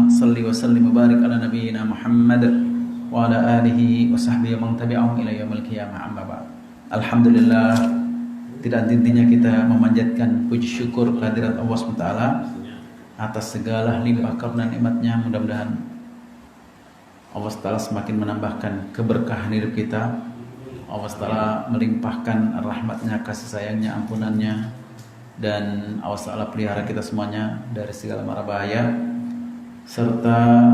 Salli wa sallim wa barik ala nabiyyina Muhammad wa ala alihi wa sahbihi wa man tabi'ahum ila yaumil qiyamah, amma ba'd. Alhamdulillah, tidak henti-hentinya kita memanjatkan puji syukur kehadirat Allah SWT atas segala limpah karunia nikmatnya. Mudah-mudahan Allah SWT semakin menambahkan keberkahan hidup kita. Allah SWT melimpahkan rahmatnya, kasih sayangnya, ampunannya, dan Allah SWT pelihara kita semuanya dari segala mara bahaya, serta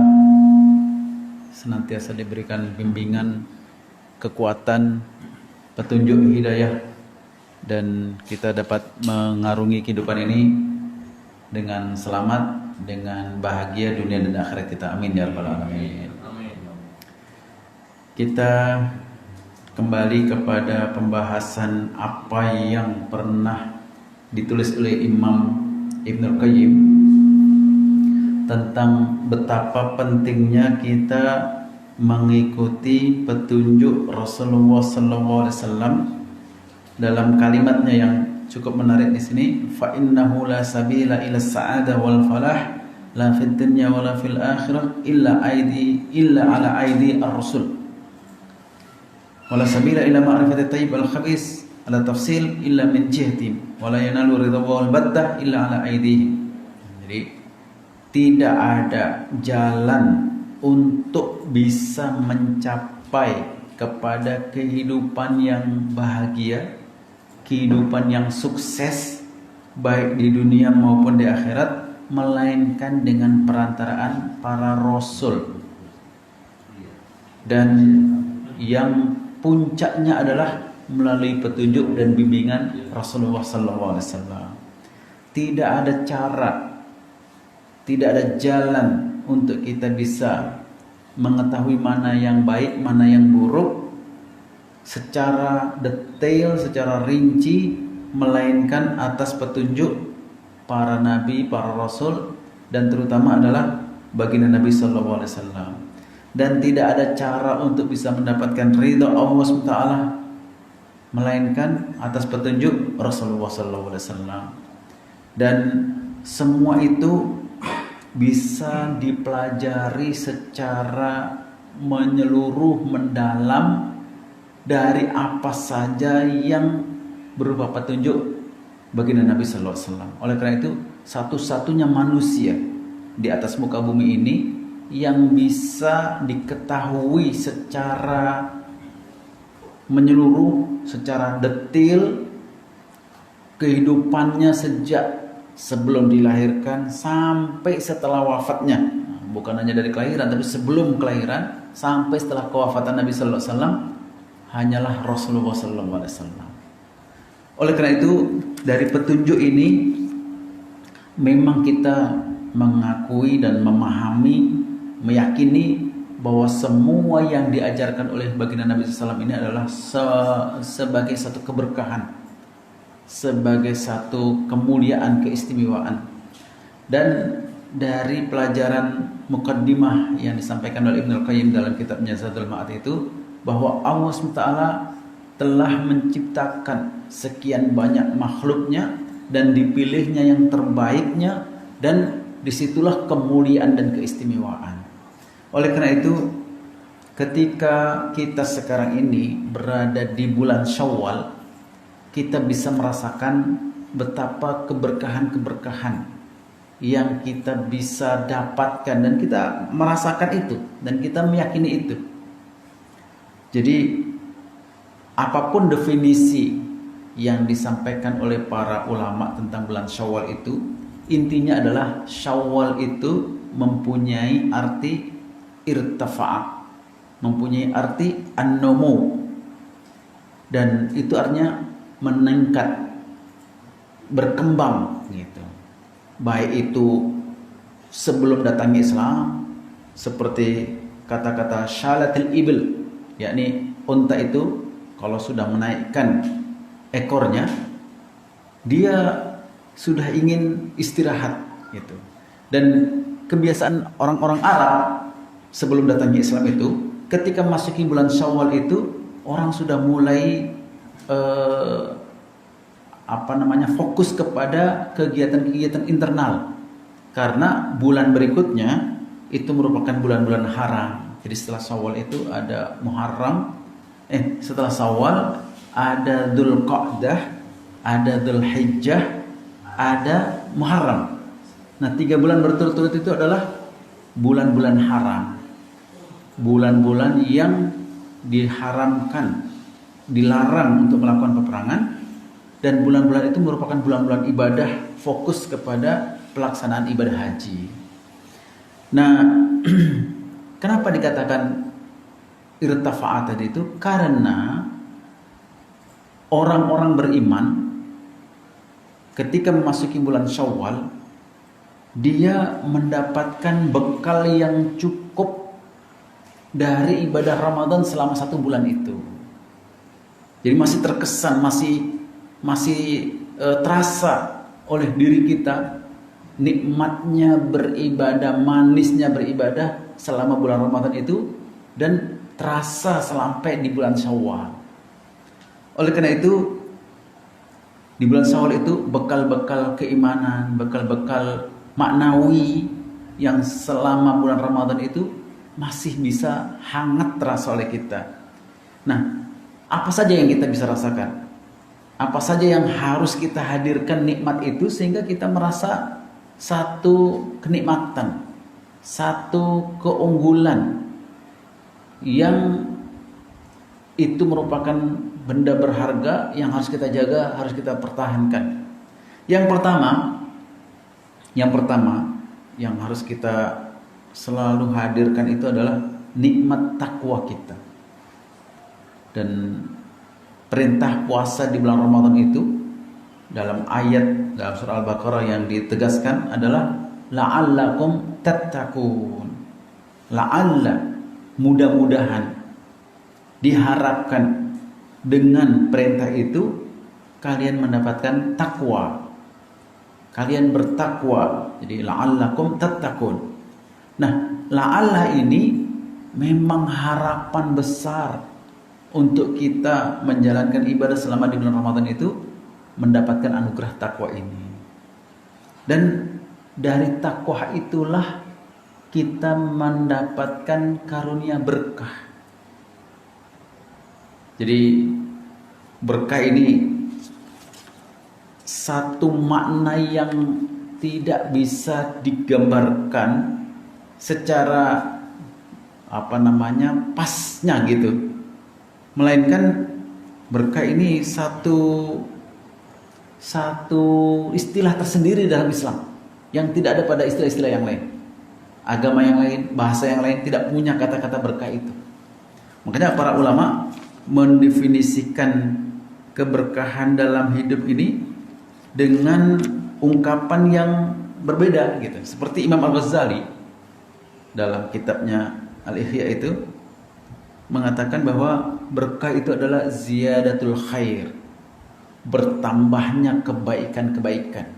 senantiasa diberikan bimbingan, kekuatan, petunjuk, hidayah, dan kita dapat mengarungi kehidupan ini dengan selamat, dengan bahagia dunia dan akhirat kita. Amin ya rabbal alamin. Kita kembali kepada pembahasan apa yang pernah ditulis oleh Imam Ibnul Qayyim tentang betapa pentingnya kita mengikuti petunjuk Rasulullah SAW dalam kalimatnya yang cukup menarik di sini. Fa innahu la sabila ila sa'adah wal falah la fid dunya wala fil akhirah illa ala aidi ar-rusul wala sabila ila ma'rifati tayyib al khabis ala tafsil illa min jihtim wala yanalu ridha wal baddah illa ala aidihim. Jadi tidak ada jalan untuk bisa mencapai kepada kehidupan yang bahagia, kehidupan yang sukses baik di dunia maupun di akhirat, melainkan dengan perantaraan para rasul. Dan yang puncaknya adalah melalui petunjuk dan bimbingan Rasulullah SAW. Tidak ada cara, tidak ada jalan untuk kita bisa mengetahui mana yang baik, mana yang buruk secara detail, secara rinci, melainkan atas petunjuk para nabi, para rasul, dan terutama adalah baginda Nabi SAW. Dan tidak ada cara untuk bisa mendapatkan ridha Allah SWT melainkan atas petunjuk Rasulullah SAW. Dan semua itu bisa dipelajari secara menyeluruh, mendalam dari apa saja yang berupa petunjuk baginda Nabi sallallahu alaihi wasallam. Oleh karena itu, satu-satunya manusia di atas muka bumi ini yang bisa diketahui secara menyeluruh, secara detail kehidupannya sejak sebelum dilahirkan sampai setelah wafatnya, bukan hanya dari kelahiran tapi sebelum kelahiran sampai setelah kewafatan Nabi sallallahu alaihi wasallam, hanyalah Rasulullah sallallahu alaihi wasallam. Oleh karena itu, dari petunjuk ini memang kita mengakui dan memahami, meyakini bahwa semua yang diajarkan oleh baginda Nabi sallallahu alaihi wasallam ini adalah sebagai satu keberkahan, sebagai satu kemuliaan, keistimewaan. Dan dari pelajaran mukaddimah yang disampaikan oleh Ibnul Qayyim dalam kitabnya Zadul Ma'ad itu, bahwa Allah SWT telah menciptakan sekian banyak makhluknya dan dipilihnya yang terbaiknya, dan disitulah kemuliaan dan keistimewaan. Oleh karena itu, ketika kita sekarang ini berada di bulan Syawal, kita bisa merasakan betapa keberkahan-keberkahan yang kita bisa dapatkan, dan kita merasakan itu dan kita meyakini itu. Jadi apapun definisi yang disampaikan oleh para ulama tentang bulan Syawal itu, intinya adalah Syawal itu mempunyai arti irtafa'a, mempunyai arti an-numu, dan itu artinya meningkat, berkembang gitu. Baik itu sebelum datangnya Islam, seperti kata-kata syalatil ibil, yakni unta itu kalau sudah menaikkan ekornya, dia sudah ingin istirahat gitu. Dan kebiasaan orang-orang Arab sebelum datangnya Islam itu, ketika masuki bulan Syawal itu, orang sudah mulai fokus kepada kegiatan-kegiatan internal, karena bulan berikutnya itu merupakan bulan-bulan haram. Jadi setelah Syawal itu ada Muharram, setelah Syawal ada Dzulqa'dah, ada Dzulhijjah, ada Muharram. Nah, 3 bulan berturut-turut itu adalah bulan-bulan haram. Bulan-bulan yang diharamkan, dilarang untuk melakukan peperangan, dan bulan-bulan itu merupakan bulan-bulan ibadah, fokus kepada pelaksanaan ibadah haji. Nah, kenapa dikatakan irtafa'a tadi itu? Karena orang-orang beriman ketika memasuki bulan Syawal, dia mendapatkan bekal yang cukup dari ibadah Ramadan selama 1 bulan itu. Jadi masih terkesan, masih terasa oleh diri kita nikmatnya beribadah, manisnya beribadah selama bulan Ramadan itu, dan terasa sampai di bulan Syawal. Oleh karena itu, di bulan Syawal itu bekal-bekal keimanan, bekal-bekal maknawi yang selama bulan Ramadan itu masih bisa hangat terasa oleh kita. Nah, apa saja yang kita bisa rasakan? Apa saja yang harus kita hadirkan nikmat itu sehingga kita merasa satu kenikmatan, satu keunggulan yang itu merupakan benda berharga yang harus kita jaga, harus kita pertahankan. Yang pertama yang harus kita selalu hadirkan itu adalah nikmat takwa kita. Dan perintah puasa di bulan Ramadan itu dalam ayat dalam surah Al-Baqarah yang ditegaskan adalah la'allakum tattaqun. La'alla, mudah-mudahan, diharapkan dengan perintah itu kalian mendapatkan takwa. Kalian bertakwa. Jadi la'allakum tattaqun. Nah, la'alla ini memang harapan besar untuk kita menjalankan ibadah selama di bulan Ramadan itu, mendapatkan anugerah takwa ini. Dan dari takwa itulah kita mendapatkan karunia berkah. Jadi berkah ini satu makna yang tidak bisa digambarkan secara pasnya gitu. Melainkan berkah ini satu istilah tersendiri dalam Islam yang tidak ada pada istilah-istilah yang lain. Agama yang lain, bahasa yang lain tidak punya kata-kata berkah itu. Makanya para ulama mendefinisikan keberkahan dalam hidup ini dengan ungkapan yang berbeda gitu. Seperti Imam Al-Ghazali dalam kitabnya Al-Ihya itu mengatakan bahwa berkah itu adalah ziyadatul khair, bertambahnya kebaikan-kebaikan.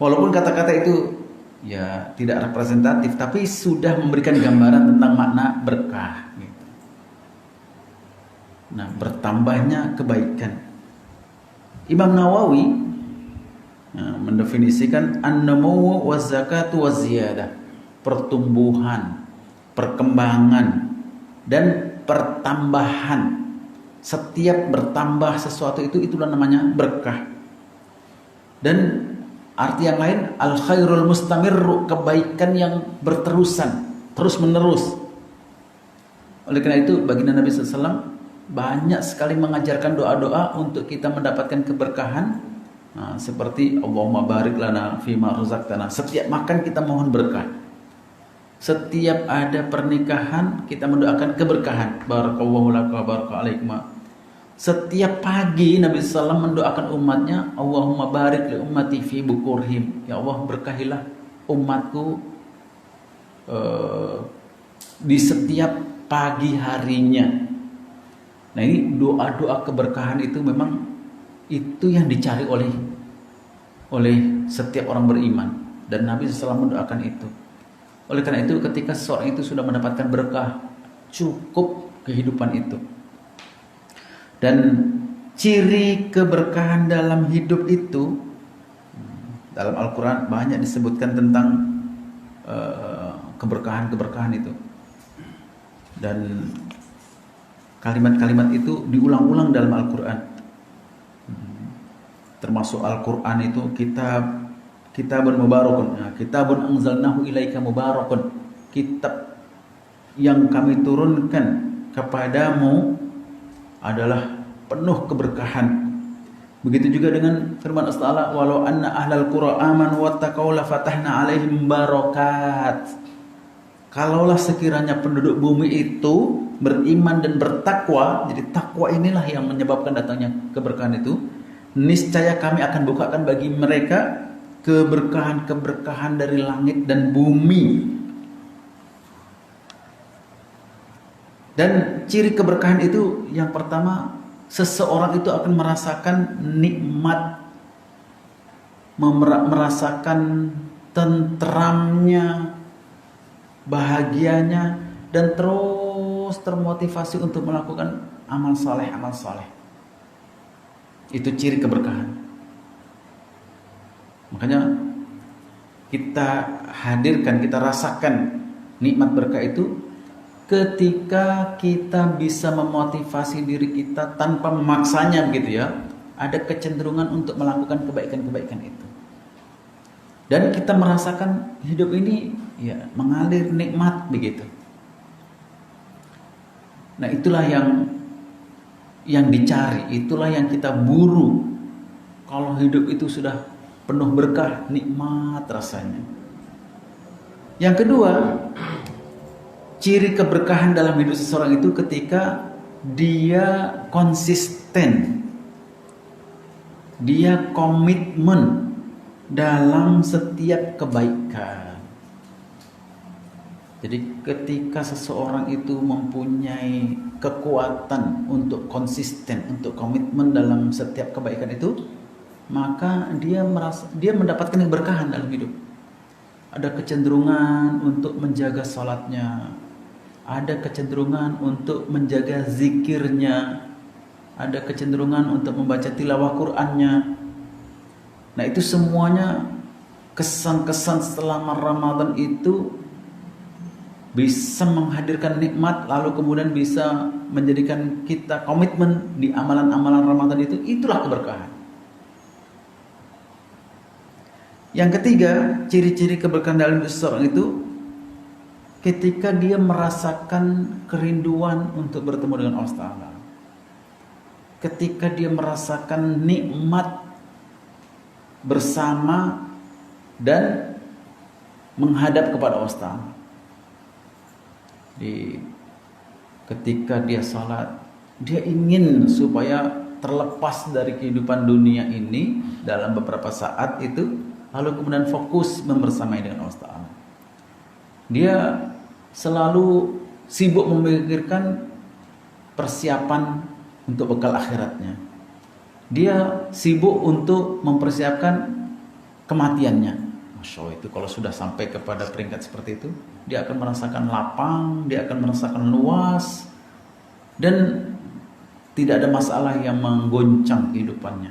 Walaupun kata-kata itu ya tidak representatif, tapi sudah memberikan gambaran tentang makna berkah gitu. Nah, bertambahnya kebaikan. Imam Nawawi mendefinisikan an-namu wa zakatu wa ziyadah, pertumbuhan, perkembangan, dan pertambahan. Setiap bertambah sesuatu itulah namanya berkah. Dan arti yang lain, al khairul mustamirru, kebaikan yang berterusan, terus menerus. Oleh karena itu baginda Nabi SAW banyak sekali mengajarkan doa-doa untuk kita mendapatkan keberkahan. Nah, seperti Allahumma barik lana fima razaqtana. Setiap makan kita mohon berkah. Setiap ada pernikahan kita mendoakan keberkahan. Barakallahu laka wa baraka alaikum. Setiap pagi Nabi SAW mendoakan umatnya, Allahumma barik li ummati fi bukurhim. Ya Allah, berkahilah umatku di setiap pagi harinya. Nah, ini doa-doa keberkahan itu memang itu yang dicari oleh setiap orang beriman, dan Nabi SAW mendoakan itu. Oleh karena itu ketika seorang itu sudah mendapatkan berkah, cukup kehidupan itu. Dan ciri keberkahan dalam hidup itu dalam Al-Quran banyak disebutkan tentang keberkahan-keberkahan itu. Dan kalimat-kalimat itu diulang-ulang dalam Al-Quran. Termasuk Al-Quran itu kitabun mubarakun. Kitabun anzalnahu ilaika mubarakun. Kitab yang kami turunkan kepadamu adalah penuh keberkahan. Begitu juga dengan firman Allah Ta'ala, walau anna ahlal qura amanu wattaqau la fatahna alaihim barakat. Kalaulah sekiranya penduduk bumi itu beriman dan bertakwa, jadi takwa inilah yang menyebabkan datangnya keberkahan itu, niscaya kami akan bukakan bagi mereka keberkahan-keberkahan dari langit dan bumi. Dan ciri keberkahan itu yang pertama, seseorang itu akan merasakan nikmat, merasakan tentramnya, bahagianya, dan terus termotivasi untuk melakukan amal saleh. Itu ciri keberkahan. Makanya kita hadirkan, kita rasakan nikmat berkah itu ketika kita bisa memotivasi diri kita tanpa memaksanya, begitu ya. Ada kecenderungan untuk melakukan kebaikan-kebaikan itu. Dan kita merasakan hidup ini ya mengalir nikmat begitu. Nah, itulah yang dicari, itulah yang kita buru. Kalau hidup itu sudah penuh berkah, nikmat rasanya. Yang kedua, ciri keberkahan dalam hidup seseorang itu ketika dia konsisten, dia komitmen dalam setiap kebaikan. Jadi ketika seseorang itu mempunyai kekuatan untuk konsisten, untuk komitmen dalam setiap kebaikan itu, maka dia mendapatkan keberkahan dalam hidup. Ada kecenderungan untuk menjaga salatnya, ada kecenderungan untuk menjaga zikirnya, ada kecenderungan untuk membaca tilawah Qur'annya. Nah, itu semuanya kesan-kesan selama Ramadan itu bisa menghadirkan nikmat, lalu kemudian bisa menjadikan kita komitmen di amalan-amalan Ramadan itu. Itulah keberkahan. Yang ketiga, ciri-ciri keberkahan dalam hidup seseorang itu ketika dia merasakan kerinduan untuk bertemu dengan Allah Ta'ala, ketika dia merasakan nikmat bersama dan menghadap kepada Allah Ta'ala. Ketika dia salat, dia ingin supaya terlepas dari kehidupan dunia ini dalam beberapa saat itu, lalu kemudian fokus membersamai dengan Allah Ta'ala. Dia selalu sibuk memikirkan persiapan untuk bekal akhiratnya. Dia sibuk untuk mempersiapkan kematiannya. Masya Allah, itu kalau sudah sampai kepada peringkat seperti itu, dia akan merasakan lapang, dia akan merasakan luas, dan tidak ada masalah yang menggoncang kehidupannya.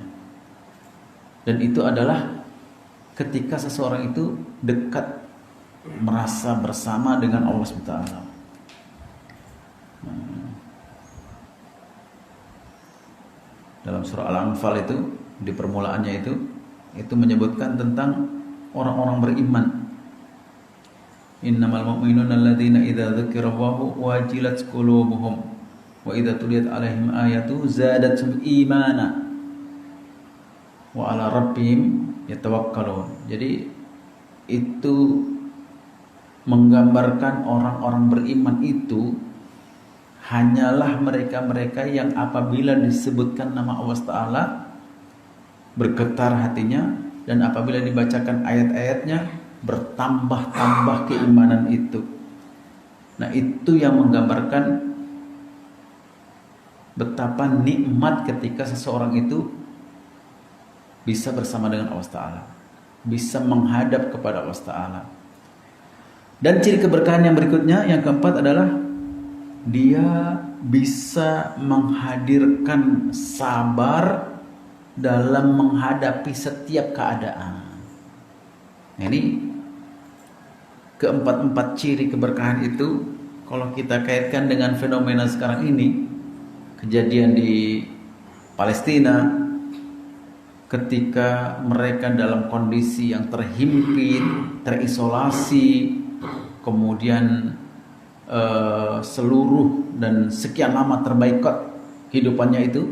Dan itu adalah ketika seseorang itu dekat, merasa bersama dengan Allah SWT. Dalam surah Al-Anfal itu, di permulaannya itu menyebutkan tentang orang-orang beriman. Innamal mu'minuna alladzina idza dzukirallahu wajilat qulubuhum wa idza tuliyat 'alaihim ayatu zadatuhum imana wa 'ala rabbihim yatawakkalun. Jadi itu menggambarkan orang-orang beriman itu hanyalah mereka-mereka yang apabila disebutkan nama Allah Ta'ala bergetar hatinya, dan apabila dibacakan ayat-ayatnya bertambah-tambah keimanan itu. Nah, itu yang menggambarkan betapa nikmat ketika seseorang itu bisa bersama dengan Allah Ta'ala, bisa menghadap kepada Allah Ta'ala. Dan ciri keberkahan yang berikutnya, yang keempat adalah dia bisa menghadirkan sabar dalam menghadapi setiap keadaan. Nah, ini keempat-empat ciri keberkahan itu, kalau kita kaitkan dengan fenomena sekarang ini, kejadian di Palestina, ketika mereka dalam kondisi yang terhimpit, terisolasi, kemudian seluruh dan sekian lama terboikot hidupannya itu,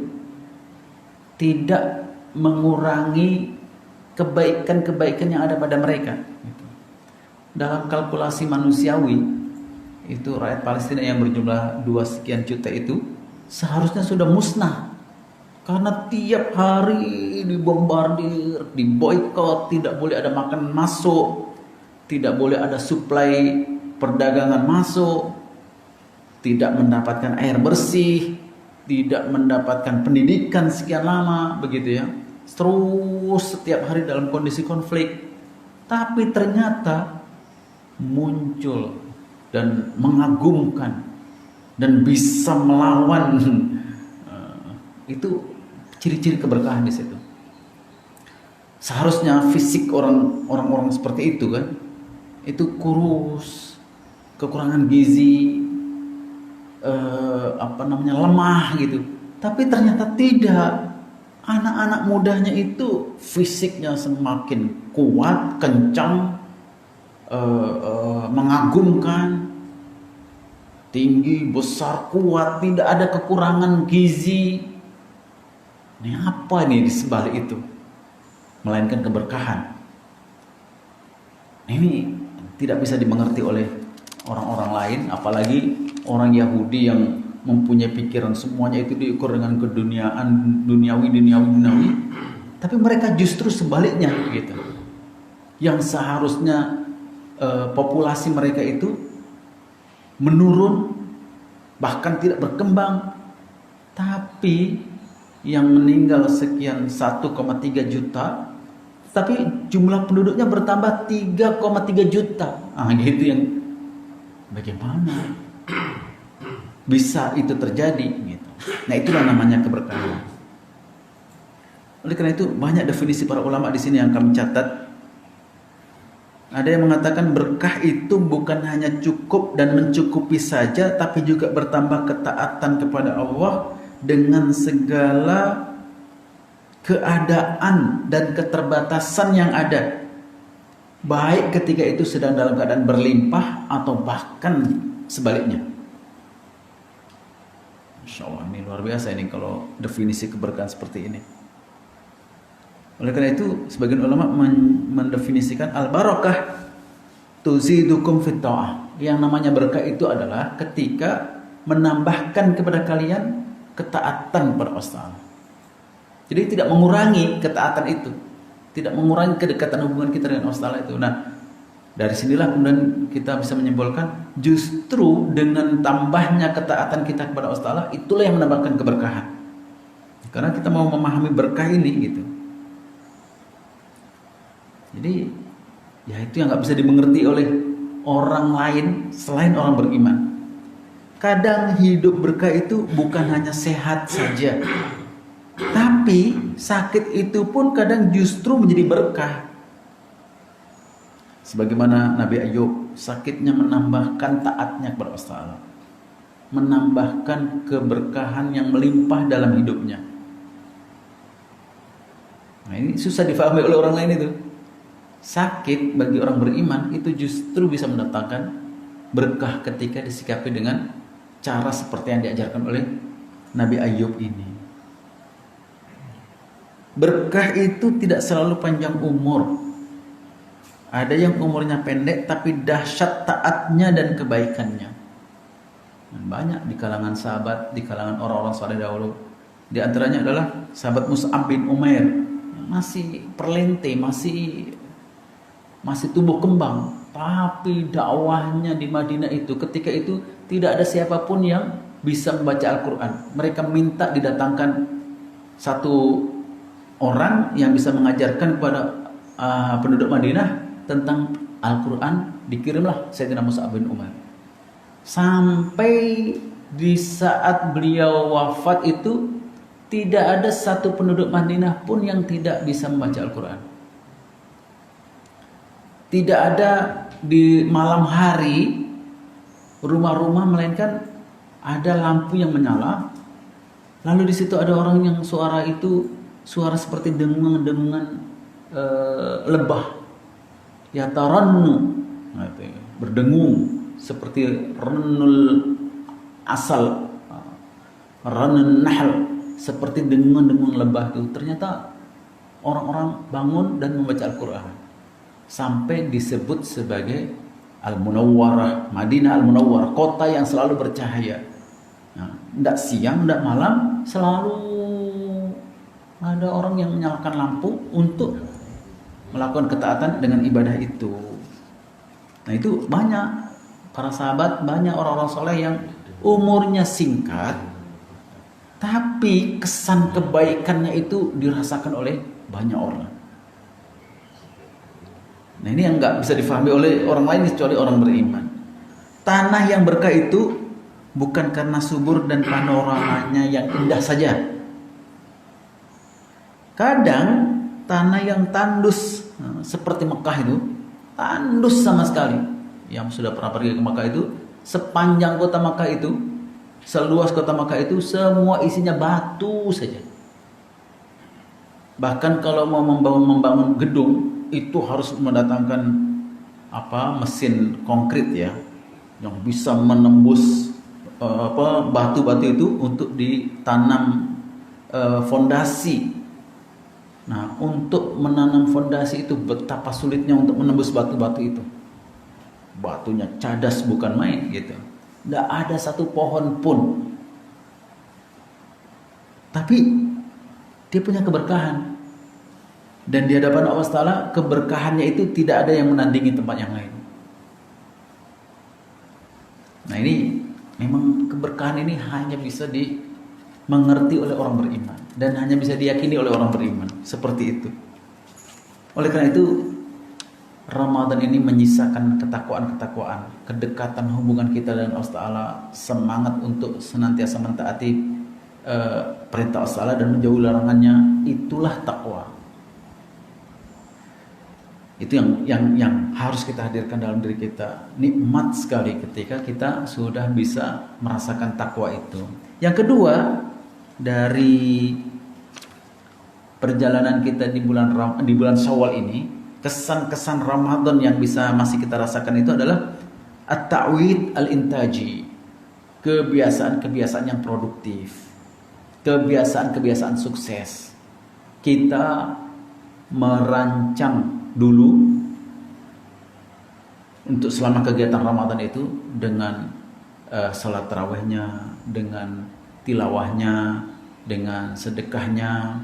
tidak mengurangi kebaikan-kebaikan yang ada pada mereka. Dalam kalkulasi manusiawi, itu rakyat Palestina yang berjumlah 2 sekian juta itu seharusnya sudah musnah, karena tiap hari dibombardir, diboikot, tidak boleh ada makanan masuk, tidak boleh ada suplai perdagangan masuk, tidak mendapatkan air bersih, tidak mendapatkan pendidikan sekian lama, begitu ya. Terus setiap hari dalam kondisi konflik. Tapi ternyata muncul dan mengagumkan dan bisa melawan. Itu ciri-ciri keberkahan di situ. Seharusnya fisik orang-orang seperti itu kan, itu kurus, kekurangan gizi, lemah gitu. Tapi ternyata tidak. Anak-anak mudanya itu fisiknya semakin kuat, kencang, mengagumkan, tinggi, besar, kuat, tidak ada kekurangan gizi. Ini apa nih di sebalik itu? Melainkan keberkahan. Ini tidak bisa dimengerti oleh orang-orang lain, apalagi orang Yahudi yang mempunyai pikiran semuanya itu diukur dengan keduniaan, duniawi. Tapi mereka justru sebaliknya gitu. Yang seharusnya populasi mereka itu menurun, bahkan tidak berkembang, tapi yang meninggal sekian 1,3 juta, tapi jumlah penduduknya bertambah 3,3 juta. Gitu yang bagaimana bisa itu terjadi gitu. Nah, itulah namanya keberkahan. Oleh karena itu banyak definisi para ulama di sini yang kami catat. Ada yang mengatakan berkah itu bukan hanya cukup dan mencukupi saja, tapi juga bertambah ketaatan kepada Allah dengan segala keadaan dan keterbatasan yang ada, baik ketika itu sedang dalam keadaan berlimpah atau bahkan sebaliknya. Masya Allah, ini luar biasa ini kalau definisi keberkahan seperti ini. Oleh karena itu sebagian ulama mendefinisikan al-barakah tuzidukum fit ta'ah. Yang namanya berkah itu adalah ketika menambahkan kepada kalian ketaatan kepada Allah Ta'ala. Jadi tidak mengurangi ketaatan itu, tidak mengurangi kedekatan hubungan kita dengan Allah Ta'ala itu. Nah, dari sinilah kemudian kita bisa menyimpulkan justru dengan tambahnya ketaatan kita kepada Allah Ta'ala, itulah yang menambahkan keberkahan. Karena kita mau memahami berkah ini gitu. Jadi ya itu yang gak bisa dimengerti oleh orang lain selain orang beriman. Kadang hidup berkah itu bukan hanya sehat saja, tapi sakit itu pun kadang justru menjadi berkah. Sebagaimana Nabi Ayub, sakitnya menambahkan taatnya kepada Allah Ta'ala, menambahkan keberkahan yang melimpah dalam hidupnya. Nah, ini susah difahami oleh orang lain itu. Sakit bagi orang beriman itu justru bisa mendatangkan berkah ketika disikapi dengan cara seperti yang diajarkan oleh Nabi Ayub ini. Berkah itu tidak selalu panjang umur. Ada yang umurnya pendek tapi dahsyat taatnya dan kebaikannya. Dan banyak di kalangan sahabat, di kalangan orang-orang saleh dahulu. Di antaranya adalah sahabat Mus'ab bin Umair, masih perlente, masih tumbuh kembang, tapi dakwahnya di Madinah itu ketika itu tidak ada siapapun yang bisa membaca Al-Quran. Mereka minta didatangkan satu orang yang bisa mengajarkan kepada penduduk Madinah tentang Al-Quran. Dikirimlah Sayyidina Mus'ab bin Umair. Sampai di saat beliau wafat itu tidak ada satu penduduk Madinah pun yang tidak bisa membaca Al-Quran. Tidak ada di malam hari rumah-rumah, melainkan ada lampu yang menyala. Lalu di situ ada orang yang suara itu suara seperti dengungan-dengungan lebah. Ya tarannu, berdengung seperti ranul asal, ranun nahl, seperti dengungan-dengungan lebah itu. Ternyata orang-orang bangun dan membaca Al-Quran sampai disebut sebagai Al-Munawwarah, Madinah Al-Munawwarah, kota yang selalu bercahaya. Nah, tidak siang, tidak malam, selalu ada orang yang menyalakan lampu untuk melakukan ketaatan dengan ibadah itu. Nah, itu banyak para sahabat, banyak orang-orang soleh yang umurnya singkat, tapi kesan kebaikannya itu dirasakan oleh banyak orang. Nah, ini yang nggak bisa difahami oleh orang lain kecuali orang beriman. Tanah yang berkah itu bukan karena subur dan panoramanya yang indah saja. Kadang tanah yang tandus, seperti Mekah itu, tandus sama sekali. Yang sudah pernah pergi ke Mekah itu, sepanjang kota Mekah itu, seluas kota Mekah itu, semua isinya batu saja. Bahkan kalau mau membangun gedung, itu harus mendatangkan mesin konkrit ya, yang bisa menembus batu-batu itu untuk ditanam fondasi. Nah, untuk menanam fondasi itu betapa sulitnya untuk menembus batu-batu itu. Batunya cadas bukan main gitu. Tidak ada satu pohon pun. Tapi dia punya keberkahan. Dan di hadapan Allah Ta'ala keberkahannya itu tidak ada yang menandingi tempat yang lain. Nah, ini memang keberkahan ini hanya bisa dimengerti oleh orang beriman dan hanya bisa diyakini oleh orang beriman. Seperti itu. Oleh karena itu Ramadan ini menyisakan ketakwaan-ketakwaan, kedekatan hubungan kita dengan Allah Ta'ala, semangat untuk senantiasa mentaati perintah Allah Ta'ala dan menjauhi larangannya. Itulah takwa. Itu yang harus kita hadirkan dalam diri kita. Nikmat sekali ketika kita sudah bisa merasakan takwa itu. Yang kedua, dari perjalanan kita di bulan Syawal ini, kesan-kesan Ramadan yang bisa masih kita rasakan itu adalah at-ta'wid al-intaji, kebiasaan-kebiasaan yang produktif, kebiasaan-kebiasaan sukses. Kita merancang dulu untuk selama kegiatan Ramadan itu dengan salat tarawihnya, dengan tilawahnya, dengan sedekahnya,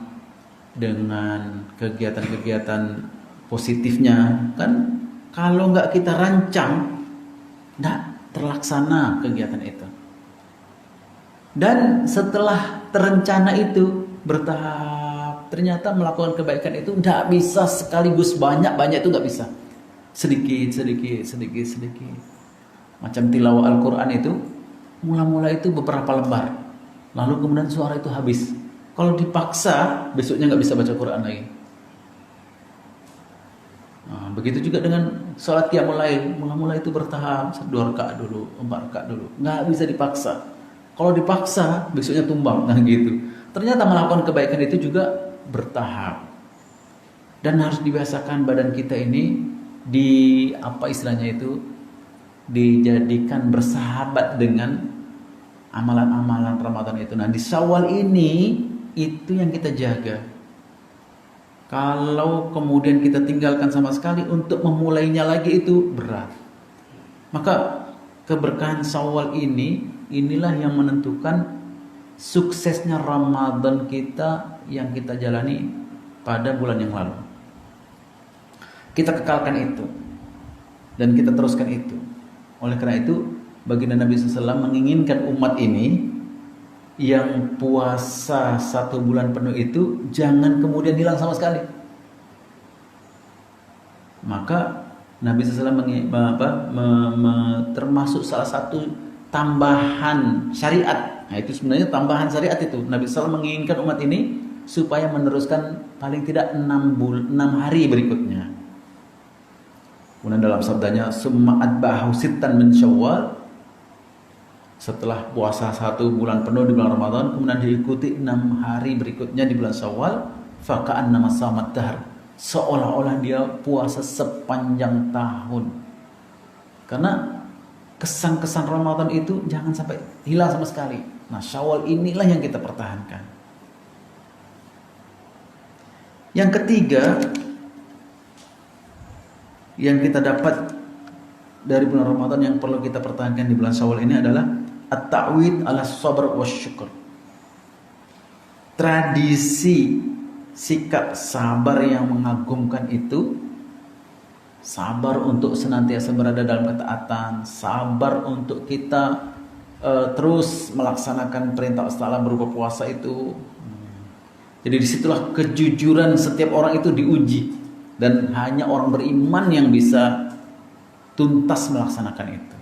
dengan kegiatan-kegiatan positifnya. Kan kalau nggak kita rancang, nggak terlaksana kegiatan itu. Dan setelah terencana itu bertahap, ternyata melakukan kebaikan itu nggak bisa sekaligus banyak itu nggak bisa. Sedikit. Macam tilawah Al-Quran itu, mula-mula itu beberapa lembar, lalu kemudian suara itu habis. Kalau dipaksa, besoknya nggak bisa baca Quran lagi. Nah, begitu juga dengan sholat qiyamul lail, mula-mula itu bertahap, 2 rakaat dulu, 4 rakaat dulu, nggak bisa dipaksa. Kalau dipaksa, besoknya tumbang, nah gitu. Ternyata melakukan kebaikan itu juga bertahap. Dan harus dibiasakan badan kita ini dijadikan bersahabat dengan amalan-amalan Ramadan itu. Nah, di Syawal ini itu yang kita jaga. Kalau kemudian kita tinggalkan sama sekali, untuk memulainya lagi itu berat. Maka keberkahan Syawal inilah yang menentukan suksesnya Ramadan kita yang kita jalani pada bulan yang lalu. Kita kekalkan itu dan kita teruskan itu. Oleh karena itu, baginda Nabi SAW menginginkan umat ini yang puasa 1 bulan penuh itu jangan kemudian hilang sama sekali. Maka Nabi SAW termasuk salah satu tambahan syariat. Nah, itu sebenarnya tambahan syariat itu. Nabi SAW menginginkan umat ini supaya meneruskan paling tidak 6 hari berikutnya. Kemudian dalam sabdanya, summa atba'ahu sittan min Syawal, setelah puasa 1 bulan penuh di bulan Ramadan, kemudian diikuti 6 hari berikutnya di bulan Syawal, faka'annama samat dahr, seolah-olah dia puasa sepanjang tahun. Karena kesan-kesan Ramadan itu jangan sampai hilang sama sekali. Nah, Syawal inilah yang kita pertahankan. Yang ketiga yang kita dapat dari bulan Ramadan yang perlu kita pertahankan di bulan Syawal ini adalah at-ta'wid ala sabr wasyukur. Tradisi sikap sabar yang mengagumkan itu, sabar untuk senantiasa berada dalam ketaatan, sabar untuk kita terus melaksanakan perintah Allah berupa puasa itu. Jadi disitulah kejujuran setiap orang itu diuji, dan hanya orang beriman yang bisa tuntas melaksanakan itu.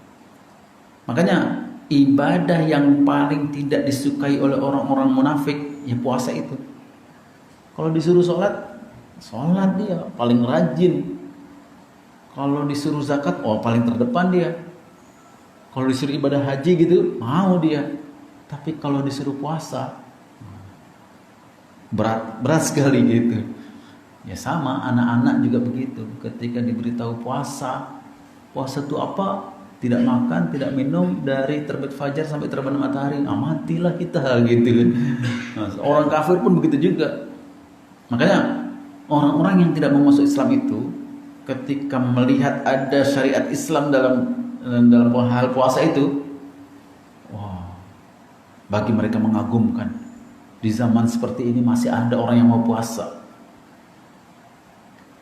Makanya ibadah yang paling tidak disukai oleh orang-orang munafik ya puasa itu. Kalau disuruh sholat dia paling rajin. Kalau disuruh zakat, paling terdepan dia. Kalau disuruh ibadah haji gitu, mau dia. Tapi kalau disuruh puasa, berat sekali gitu. Ya sama, anak-anak juga begitu. Ketika diberitahu puasa itu apa? Tidak makan, tidak minum dari terbit fajar sampai terbenam matahari. Matilah kita gitu. Nah, orang kafir pun begitu juga. Makanya orang-orang yang tidak mau masuk Islam itu, ketika melihat ada syariat Islam dalam hal puasa itu, bagi mereka mengagumkan. Di zaman seperti ini masih ada orang yang mau puasa.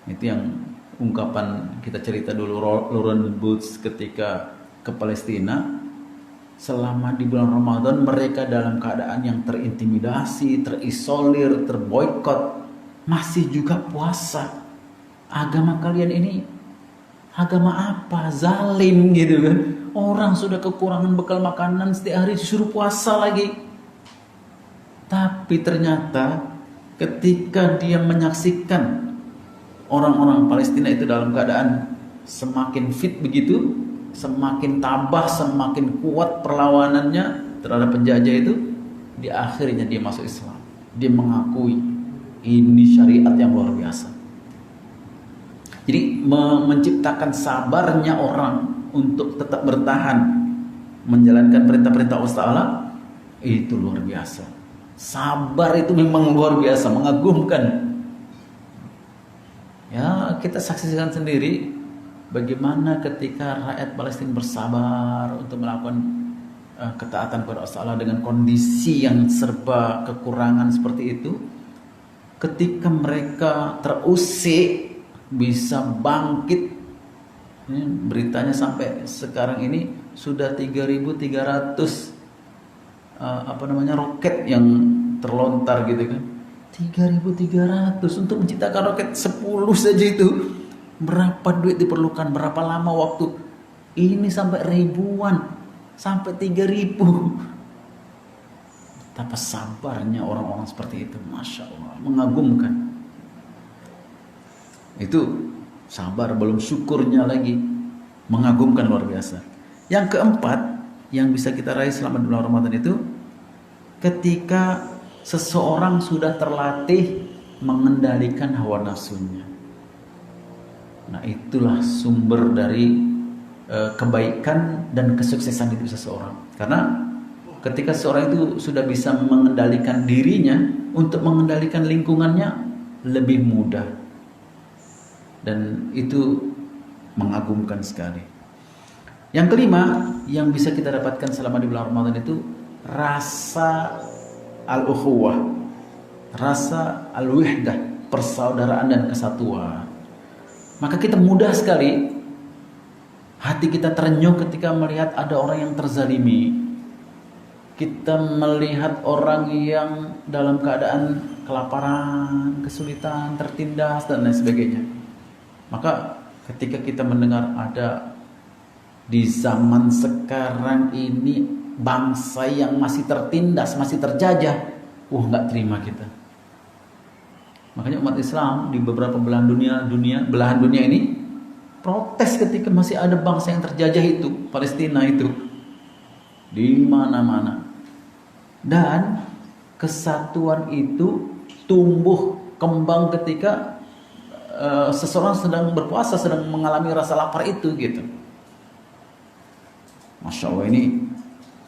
Itu yang ungkapan kita cerita dulu Laurent Boots ketika ke Palestina. Selama di bulan Ramadan mereka dalam keadaan yang terintimidasi, terisolir, terboikot, masih juga puasa. Agama kalian ini agama apa? Zalim gitu kan. Orang sudah kekurangan bekal makanan, setiap hari disuruh puasa lagi. Tapi ternyata ketika dia menyaksikan orang-orang Palestina itu dalam keadaan semakin fit begitu, semakin tabah, semakin kuat perlawanannya terhadap penjajah itu, di akhirnya dia masuk Islam. Dia mengakui ini syariat yang luar biasa. Jadi menciptakan sabarnya orang untuk tetap bertahan menjalankan perintah-perintah Allah itu luar biasa. Sabar itu memang luar biasa, mengagumkan. Ya, kita saksikan sendiri bagaimana ketika rakyat Palestina bersabar untuk melakukan ketaatan kepada Allah dengan kondisi yang serba kekurangan seperti itu. Ketika mereka terusik bisa bangkit. Ini beritanya sampai sekarang ini sudah 3.300 roket yang terlontar gitu kan. 3.300 untuk menciptakan roket 10 saja itu berapa duit diperlukan, berapa lama waktu? Ini sampai ribuan, sampai 3.000. Betapa sabarnya orang-orang seperti itu, Masya Allah, mengagumkan. Itu sabar, belum syukurnya lagi, mengagumkan luar biasa. Yang keempat yang bisa kita raih selama bulan Ramadan itu, ketika seseorang sudah terlatih mengendalikan hawa nafsunya. Nah, itulah sumber dari kebaikan dan kesuksesan hidup seseorang. Karena ketika seseorang itu sudah bisa mengendalikan dirinya, untuk mengendalikan lingkungannya lebih mudah. Dan itu mengagumkan sekali. Yang kelima yang bisa kita dapatkan selama di bulan Ramadan itu rasa al-ukhuwah, rasa al-wihdah, persaudaraan dan kesatuan. Maka kita mudah sekali hati kita terenyuh ketika melihat ada orang yang terzalimi. Kita melihat orang yang dalam keadaan kelaparan, kesulitan, tertindas dan lain sebagainya. Maka ketika kita mendengar ada di zaman sekarang ini bangsa yang masih tertindas, masih terjajah, nggak terima kita. Makanya umat Islam di beberapa belahan dunia ini protes ketika masih ada bangsa yang terjajah itu, Palestina itu, di mana-mana. Dan kesatuan itu tumbuh kembang ketika seseorang sedang berpuasa, sedang mengalami rasa lapar itu gitu. Masya Allah, ini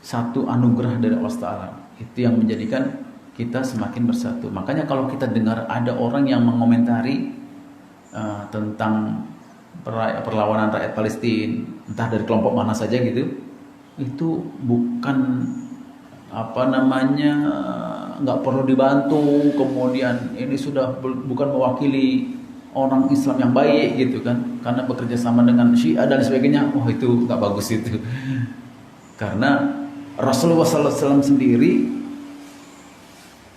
satu anugerah dari Allah Ta'ala. Itu yang menjadikan kita semakin bersatu. Makanya kalau kita dengar ada orang yang mengomentari tentang perlawanan rakyat Palestina, entah dari kelompok mana saja gitu, itu bukan nggak perlu dibantu, kemudian ini sudah bukan mewakili orang Islam yang baik gitu kan, karena bekerja sama dengan Syiah dan sebagainya. Itu nggak bagus itu. Karena Rasulullah SAW sendiri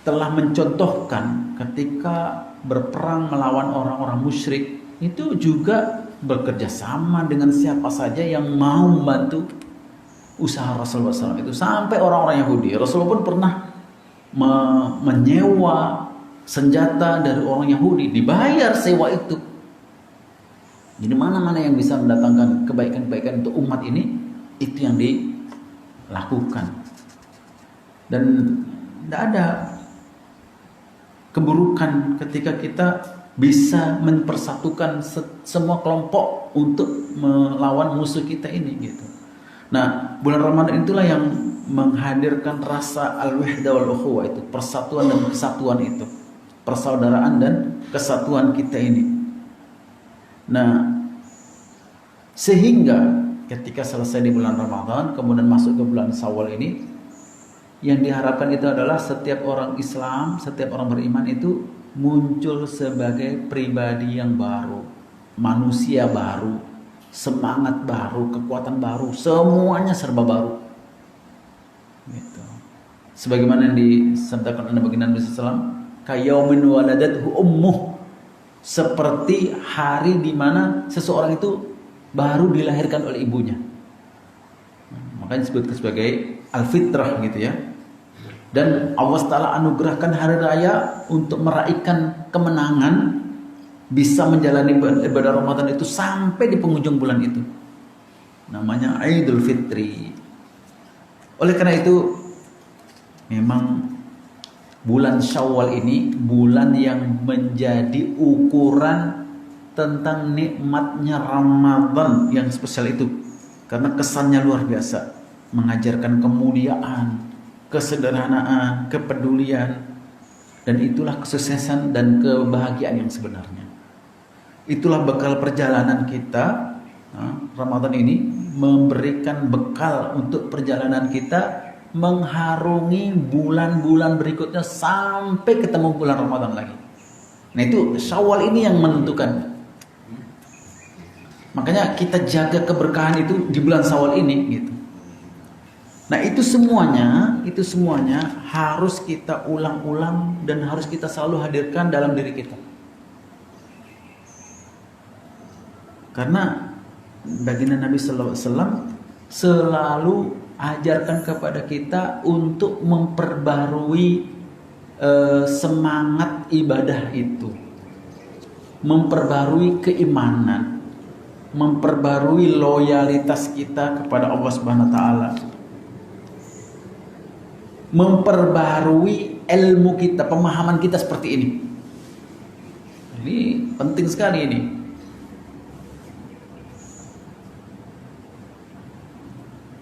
telah mencontohkan ketika berperang melawan orang-orang musyrik, itu juga bekerja sama dengan siapa saja yang mau membantu usaha Rasulullah SAW itu. Sampai orang-orang Yahudi, Rasulullah pun pernah menyewa senjata dari orang Yahudi, dibayar sewa itu. Jadi mana-mana yang bisa mendatangkan kebaikan-kebaikan untuk umat ini, itu yang dilakukan. Dan tidak ada keburukan ketika kita bisa mempersatukan semua kelompok untuk melawan musuh kita ini gitu. Nah, bulan Ramadan itulah yang menghadirkan rasa al-wahda wal ukhuwah, itu persatuan dan kesatuan itu, persaudaraan dan kesatuan kita ini. Nah, sehingga ketika selesai di bulan Ramadan kemudian masuk ke bulan Syawal ini, yang diharapkan itu adalah setiap orang Islam, setiap orang beriman itu muncul sebagai pribadi yang baru, manusia baru, semangat baru, kekuatan baru, semuanya serba baru. Gitu. Sebagaimana yang disabdakan oleh baginda Nabi SAW, kayaumin waladathu ummuh, seperti hari di mana seseorang itu baru dilahirkan oleh ibunya. Makanya disebut sebagai al-fitrah gitu ya. Dan Allah Ta'ala anugerahkan hari raya untuk meraihkan kemenangan, bisa menjalani ibadah Ramadan itu sampai di penghujung bulan itu. Namanya Idul Fitri. Oleh karena itu, memang bulan Syawal ini bulan yang menjadi ukuran tentang nikmatnya Ramadan yang spesial itu. Karena kesannya luar biasa, mengajarkan kemuliaan, kesederhanaan, kepedulian, dan itulah kesuksesan dan kebahagiaan yang sebenarnya. Itulah bekal perjalanan kita. Ramadan ini memberikan bekal untuk perjalanan kita mengharungi bulan-bulan berikutnya sampai ketemu bulan Ramadan lagi. Nah, itu Syawal ini yang menentukan. Makanya kita jaga keberkahan itu di bulan Syawal ini gitu. Nah, itu semuanya harus kita ulang-ulang dan harus kita selalu hadirkan dalam diri kita. Karena baginda Nabi sallallahu alaihi wasallam selalu ajarkan kepada kita untuk memperbarui semangat ibadah itu, memperbarui keimanan, memperbarui loyalitas kita kepada Allah Subhanahu wa taala, memperbarui ilmu kita, pemahaman kita seperti ini. Ini penting sekali ini.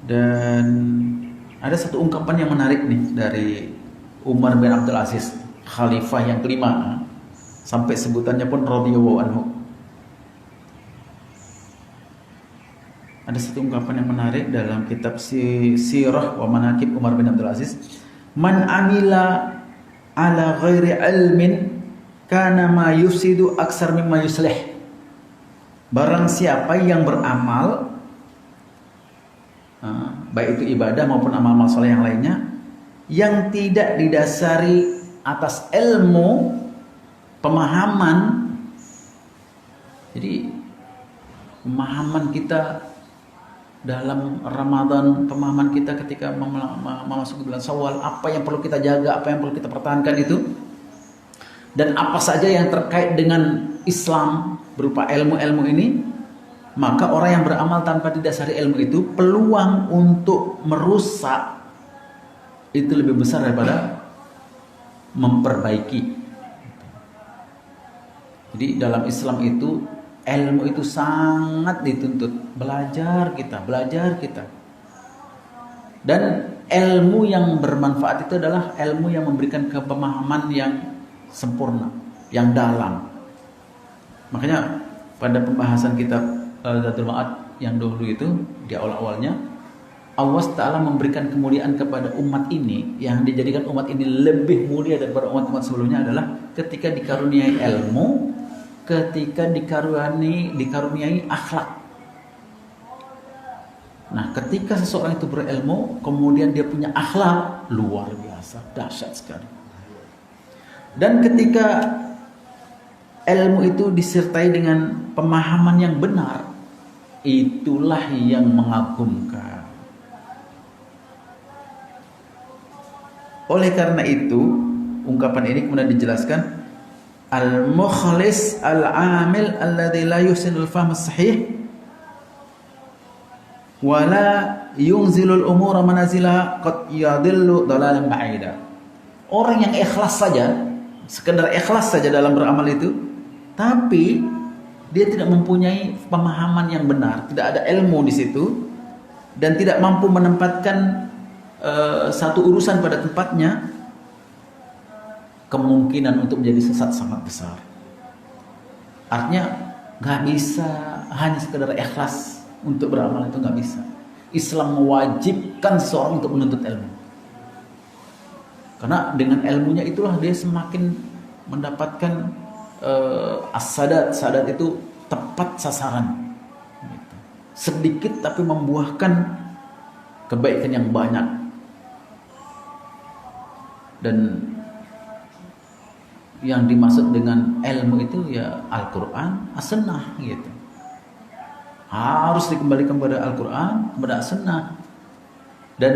Dan ada satu ungkapan yang menarik nih dari Umar bin Abdul Aziz, khalifah yang kelima, sampai sebutannya pun radhiyallahu anhu. Ada satu ungkapan yang menarik dalam kitab Sirah wa Manaqib Umar bin Abdul Aziz. Man amila ala ghairi ilmin kana ma yufsidu aksar mimma yuslih. Barang siapa yang beramal, baik itu ibadah maupun amal-amal soleh yang lainnya, yang tidak didasari atas ilmu, pemahaman. Jadi pemahaman kita dalam Ramadan, pemahaman kita ketika memasuki bulan Syawal, apa yang perlu kita jaga, apa yang perlu kita pertahankan itu, dan apa saja yang terkait dengan Islam berupa ilmu-ilmu ini, Maka orang yang beramal tanpa didasari ilmu itu, peluang untuk merusak itu lebih besar daripada memperbaiki. Jadi dalam Islam itu ilmu itu sangat dituntut. Belajar kita. Dan ilmu yang bermanfaat itu adalah ilmu yang memberikan pemahaman yang sempurna, yang dalam. Makanya pada pembahasan kitab Zadul Ma'ad yang dulu itu di awal-awalnya, Allah Ta'ala memberikan kemuliaan kepada umat ini, yang dijadikan umat ini lebih mulia daripada umat-umat sebelumnya adalah ketika dikaruniai ilmu, ketika dikaruniai akhlak. Nah, ketika seseorang itu berilmu, kemudian dia punya akhlak, luar biasa, dahsyat sekali. Dan ketika ilmu itu disertai dengan pemahaman yang benar, itulah yang mengagumkan. Oleh karena itu, ungkapan ini kemudian dijelaskan, al-mukhlis al-amil alladhi la yuhsinul fahm as-sahih wa la yunzilul umura manazilaha qad yadillu dalalan ba'ida. Orang yang ikhlas saja, sekedar ikhlas saja dalam beramal itu, tapi dia tidak mempunyai pemahaman yang benar, tidak ada ilmu di situ, dan tidak mampu menempatkan satu urusan pada tempatnya, kemungkinan untuk menjadi sesat sangat besar. Artinya nggak bisa hanya sekedar ikhlas untuk beramal, itu nggak bisa. Islam mewajibkan seseorang untuk menuntut ilmu, karena dengan ilmunya itulah dia semakin mendapatkan as-sadat itu tepat sasaran, gitu. Sedikit tapi membuahkan kebaikan yang banyak. Dan yang dimaksud dengan ilmu itu ya Al-Quran, As-Sunnah gitu. Harus dikembalikan kepada Al-Quran, kepada As-Sunnah. Dan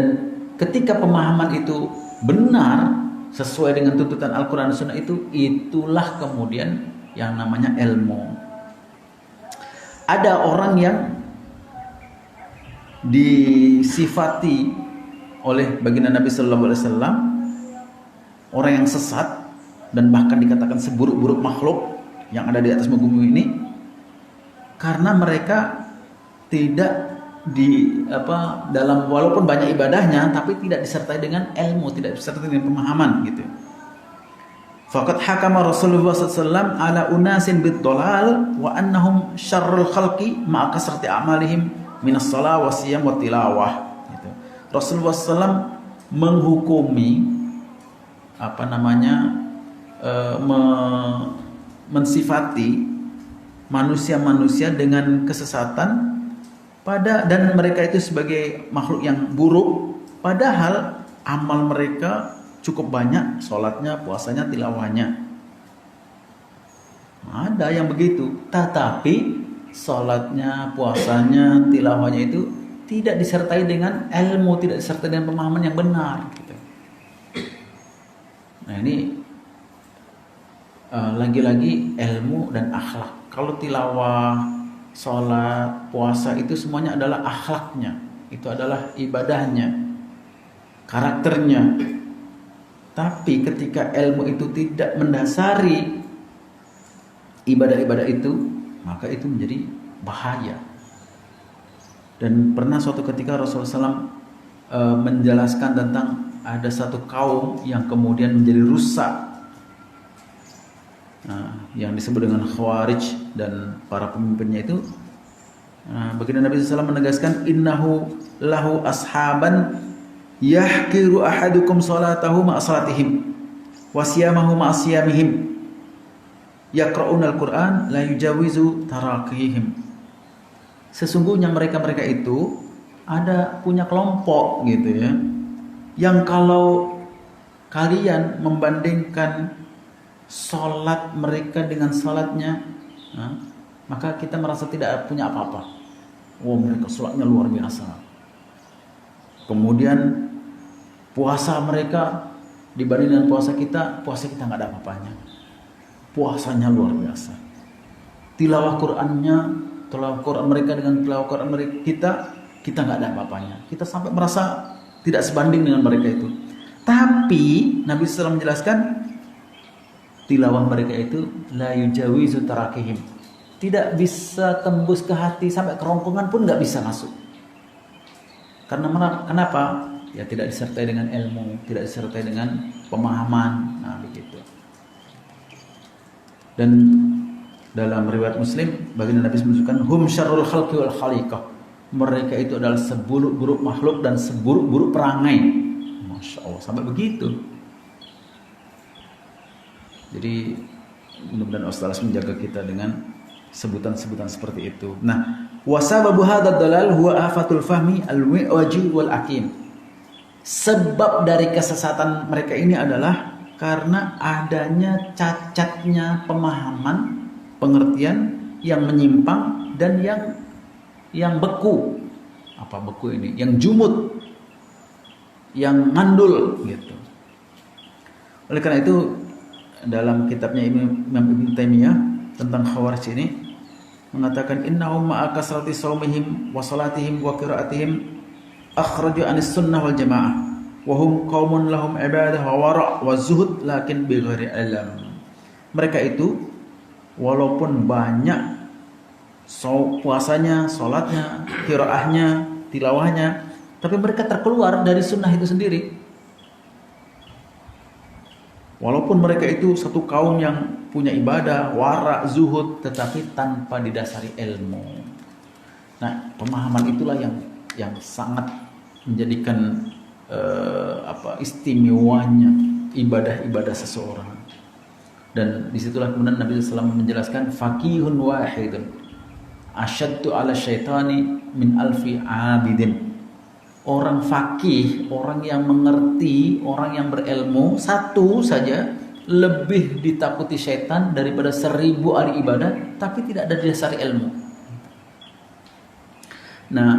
ketika pemahaman itu benar sesuai dengan tuntutan Al-Quran dan Sunnah itu, itulah kemudian yang namanya ilmu. Ada orang yang disifati oleh baginda Nabi Sallallahu Alaihi Wasallam, orang yang sesat dan bahkan dikatakan seburuk-buruk makhluk yang ada di atas muka bumi ini, karena mereka tidak dalam, walaupun banyak ibadahnya, tapi tidak disertai dengan ilmu, tidak disertai dengan pemahaman gitu. Faqad hakama Rasulullah SAW ala unasin bid-dhalal wa annahum syarrul khalqi ma'a kasrati a'malihim minas shalah wa siyam wa tilawah gitu. Rasulullah SAW menghukumi mensifati manusia-manusia dengan kesesatan dan mereka itu sebagai makhluk yang buruk, padahal amal mereka cukup banyak, sholatnya, puasanya, tilawahnya. Ada yang begitu, tetapi sholatnya, puasanya, tilawahnya itu tidak disertai dengan ilmu, tidak disertai dengan pemahaman yang benar gitu. Nah ini lagi-lagi ilmu dan akhlak. Kalau tilawah, sholat, puasa itu semuanya adalah akhlaknya, itu adalah ibadahnya, karakternya. Tapi ketika ilmu itu tidak mendasari ibadah-ibadah itu, maka itu menjadi bahaya. Dan pernah suatu ketika Rasulullah SAW menjelaskan tentang ada satu kaum yang kemudian menjadi rusak, yang disebut dengan Khawarij dan para pemimpinnya itu. Baginda Nabi SAW menegaskan, innahu lahu ashaban yahkiru ahadukum salatahu ma'a salatihim wa siyamahu ma'a siyamihim yaqra'una al-Qur'an la yujawizu tarakihim. Sesungguhnya mereka-mereka itu punya kelompok gitu ya, yang kalau kalian membandingkan sholat mereka dengan sholatnya, maka kita merasa tidak punya apa-apa. Mereka sholatnya luar biasa. Kemudian puasa mereka dibanding dengan puasa kita nggak ada apa-apanya. Puasanya luar biasa. Tilawah Qur'annya tilawah Quran mereka dengan tilawah Quran mereka kita nggak ada apa-apanya. Kita sampai merasa tidak sebanding dengan mereka itu. Tapi Nabi SAW menjelaskan tilawah mereka itu la yujawizu tarakihim, tidak bisa tembus ke hati, sampai kerongkongan pun nggak bisa masuk. Karena kenapa? Ya tidak disertai dengan ilmu, tidak disertai dengan pemahaman. Nah begitu. Dan dalam riwayat Muslim baginda Nabi menunjukkan hum syarrul khalqi wal khaliqah, mereka itu adalah seburuk-buruk makhluk dan seburuk-buruk perangai. Masya Allah, sampai begitu. Jadi mudah-mudahan Allah menjaga kita dengan sebutan-sebutan seperti itu. Nah, wasababu hadzal dalal huwa afatul fahmi al-wi'waji wal akim. Sebab dari kesesatan mereka ini adalah karena adanya cacatnya pemahaman, pengertian yang menyimpang dan yang beku. Apa beku ini? Yang jumut, yang ngandul gitu. Oleh karena itu dalam kitabnya Imam Ibn Taimiyah tentang Khawarij ini mengatakan innahum ma'a kasrati shaumihim wa salatihim wa qiraatihim akhraju anis sunnah wal jamaah wa hum qaumun lahum ibadah wa wara' wa zuhud lakin bi ghairi ilm. Mereka itu walaupun banyak puasanya, salatnya, qiraahnya, tilawahnya, tapi mereka terkeluar dari sunnah itu sendiri. Walaupun mereka itu satu kaum yang punya ibadah, wara, zuhud, tetapi tanpa didasari ilmu. Nah, pemahaman itulah yang sangat menjadikan istimewanya ibadah-ibadah seseorang. Dan disitulah kemudian Nabi SAW menjelaskan faqihun wahidun asyaddu ala syaitani min alfi abidin. Orang fakih, orang yang mengerti, orang yang berilmu, satu saja lebih ditakuti syaitan daripada 1000 ahli ibadah, tapi tidak ada dasar ilmu. Nah,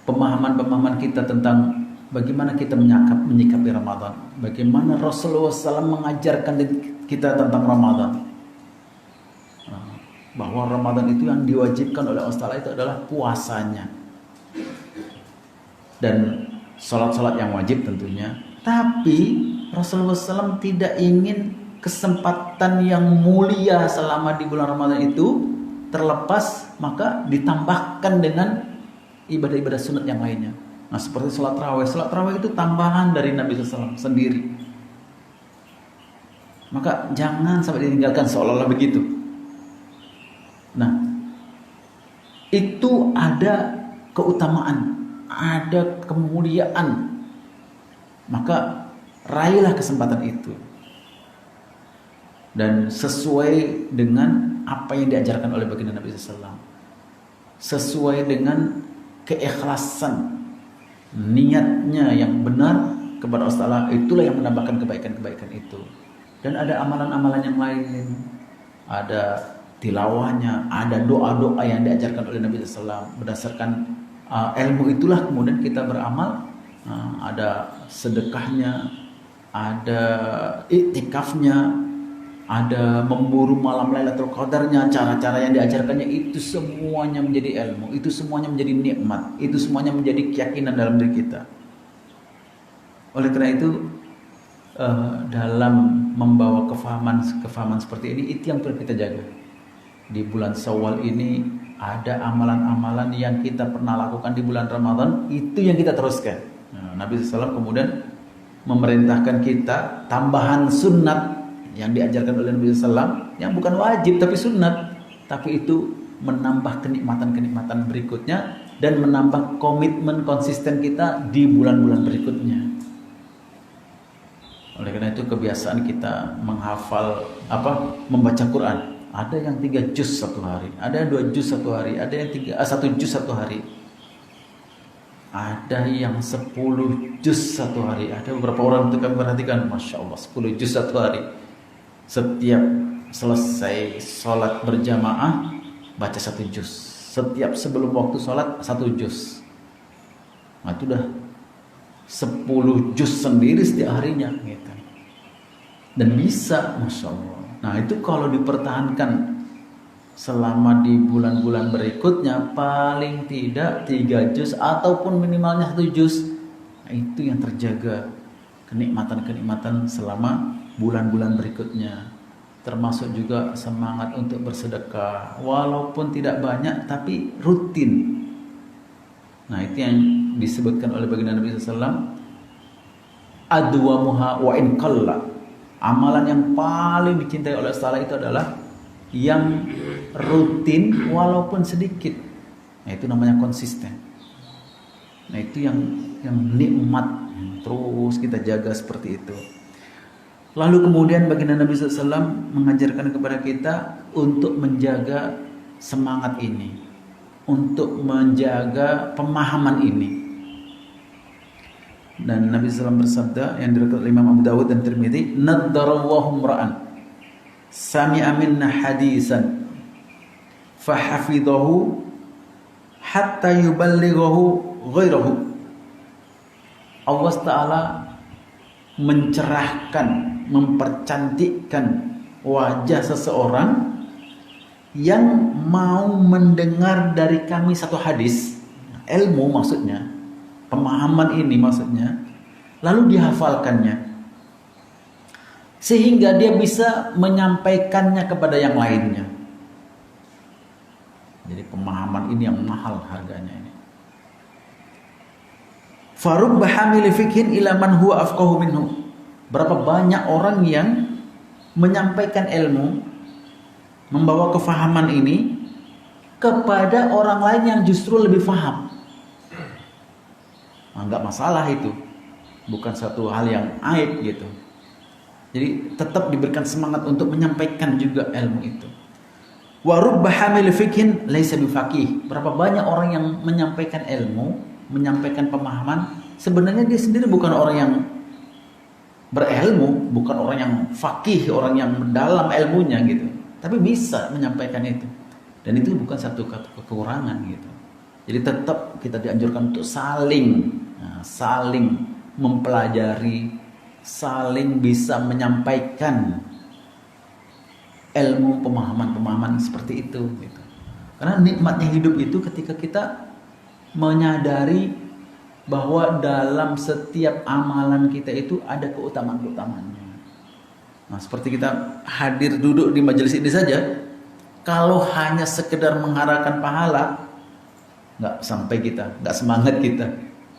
pemahaman-pemahaman kita tentang bagaimana kita menyikapi Ramadan, bagaimana Rasulullah SAW mengajarkan kita tentang Ramadan, bahwa Ramadan itu yang diwajibkan oleh Allah Ta'ala itu adalah puasanya dan sholat-sholat yang wajib tentunya. Tapi Rasulullah SAW tidak ingin kesempatan yang mulia selama di bulan Ramadan itu terlepas, maka ditambahkan dengan ibadah-ibadah sunat yang lainnya. Nah, seperti sholat tarawih. Sholat tarawih itu tambahan dari Nabi SAW sendiri. Maka jangan sampai ditinggalkan seolah-olah begitu. Nah, itu ada keutamaan, ada kemuliaan, maka raihlah kesempatan itu dan sesuai dengan apa yang diajarkan oleh baginda Nabi SAW, sesuai dengan keikhlasan niatnya yang benar kepada Allah Ta'ala, itulah yang menambahkan kebaikan-kebaikan itu. Dan ada amalan-amalan yang lain, ada tilawahnya, ada doa-doa yang diajarkan oleh Nabi SAW. Berdasarkan ilmu itulah kemudian kita beramal. Ada sedekahnya, ada iktikafnya, ada memburu malam Lailatul Qadarnya, cara-cara yang diajarkannya, itu semuanya menjadi ilmu, itu semuanya menjadi nikmat, itu semuanya menjadi keyakinan dalam diri kita. Oleh karena itu dalam membawa kefahaman seperti ini, itu yang perlu kita jaga. Di bulan Syawal ini ada amalan-amalan yang kita pernah lakukan di bulan Ramadan, itu yang kita teruskan. Nah, Nabi SAW kemudian memerintahkan kita tambahan sunnat yang diajarkan oleh Nabi SAW, yang bukan wajib tapi sunnat, tapi itu menambah kenikmatan-kenikmatan berikutnya dan menambah komitmen konsisten kita di bulan-bulan berikutnya. Oleh karena itu kebiasaan kita menghafal membaca Quran. Ada yang 3 juz satu hari, ada yang 2 juz satu hari, ada yang 1 juz satu hari, ada yang 10 juz satu hari. Ada beberapa orang itu kami perhatikan, Masya Allah, 10 juz satu hari. Setiap selesai sholat berjamaah baca 1 juz, setiap sebelum waktu sholat 1 juz. Nah, itu udah 10 juz sendiri setiap harinya gitu. Dan bisa, Masya Allah. Nah, itu kalau dipertahankan selama di bulan-bulan berikutnya paling tidak 3 juz ataupun minimalnya 1 juz. Nah, itu yang terjaga kenikmatan-kenikmatan selama bulan-bulan berikutnya. Termasuk juga semangat untuk bersedekah walaupun tidak banyak tapi rutin. Nah, itu yang disebutkan oleh baginda Nabi SAW, adwamuha wa in qalla. Amalan yang paling dicintai oleh Allah itu adalah yang rutin walaupun sedikit. Nah, itu namanya konsisten. Nah, itu yang nikmat, terus kita jaga seperti itu. Lalu kemudian baginda Nabi SAW mengajarkan kepada kita untuk menjaga semangat ini, untuk menjaga pemahaman ini. Dan Nabi SAW bersabda yang diriwayatkan oleh Imam Abu Dawud dan Tirmidzi, "Naddarallahu mra'an sami'a minna hadisan fahafidhahu hatta yuballighahu ghairahu." Allah Ta'ala mencerahkan, mempercantikkan wajah seseorang yang mau mendengar dari kami satu hadis, ilmu maksudnya, pemahaman ini maksudnya, lalu dihafalkannya sehingga dia bisa menyampaikannya kepada yang lainnya. Jadi pemahaman ini yang mahal harganya ini. Farubba hamil fikhin ila man huwa afqahu minhu. Berapa banyak orang yang menyampaikan ilmu, membawa kefahaman ini kepada orang lain yang justru lebih faham. Nah, enggak masalah itu. Bukan satu hal yang aib gitu. Jadi tetap diberikan semangat untuk menyampaikan juga ilmu itu. Wa rubba hamil fikhin laisa bifaqih. Berapa banyak orang yang menyampaikan ilmu, menyampaikan pemahaman, sebenarnya dia sendiri bukan orang yang berilmu, bukan orang yang faqih, orang yang dalam ilmunya gitu, tapi bisa menyampaikan itu. Dan itu bukan satu kekurangan gitu. Jadi tetap kita dianjurkan untuk saling mempelajari, saling bisa menyampaikan ilmu, pemahaman seperti itu gitu. Karena nikmatnya hidup itu ketika kita menyadari bahwa dalam setiap amalan kita itu ada keutamaan-keutamaannya. Nah, seperti kita hadir duduk di majelis ini saja, kalau hanya sekedar mengharapkan pahala, nggak sampai kita, nggak semangat kita,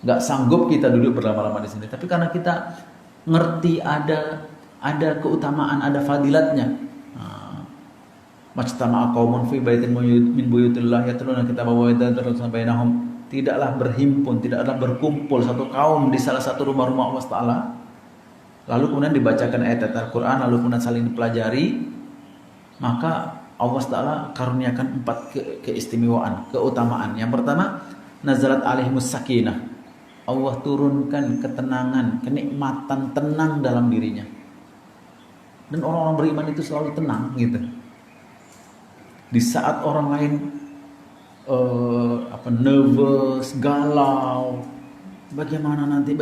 nggak sanggup kita duduk berlama-lama di sini. Tapi karena kita ngerti ada keutamaan, ada fadilatnya. Majtama'a qaumun fi baitin min buyutillah yatluna kitab wa yatadarsuna bainahum. Tidaklah berhimpun, tidaklah berkumpul satu kaum di salah satu rumah-rumah Allah Ta'ala, lalu kemudian dibacakan ayat-ayat Al-Quran, lalu kemudian saling dipelajari, maka Allah Ta'ala karuniakan 4 keistimewaan, keutamaan. Yang pertama, nazalat alaihimus sakinah. Allah turunkan ketenangan, kenikmatan, tenang dalam dirinya. Dan orang-orang beriman itu selalu tenang gitu. Di saat orang lain nervous, galau, bagaimana nanti.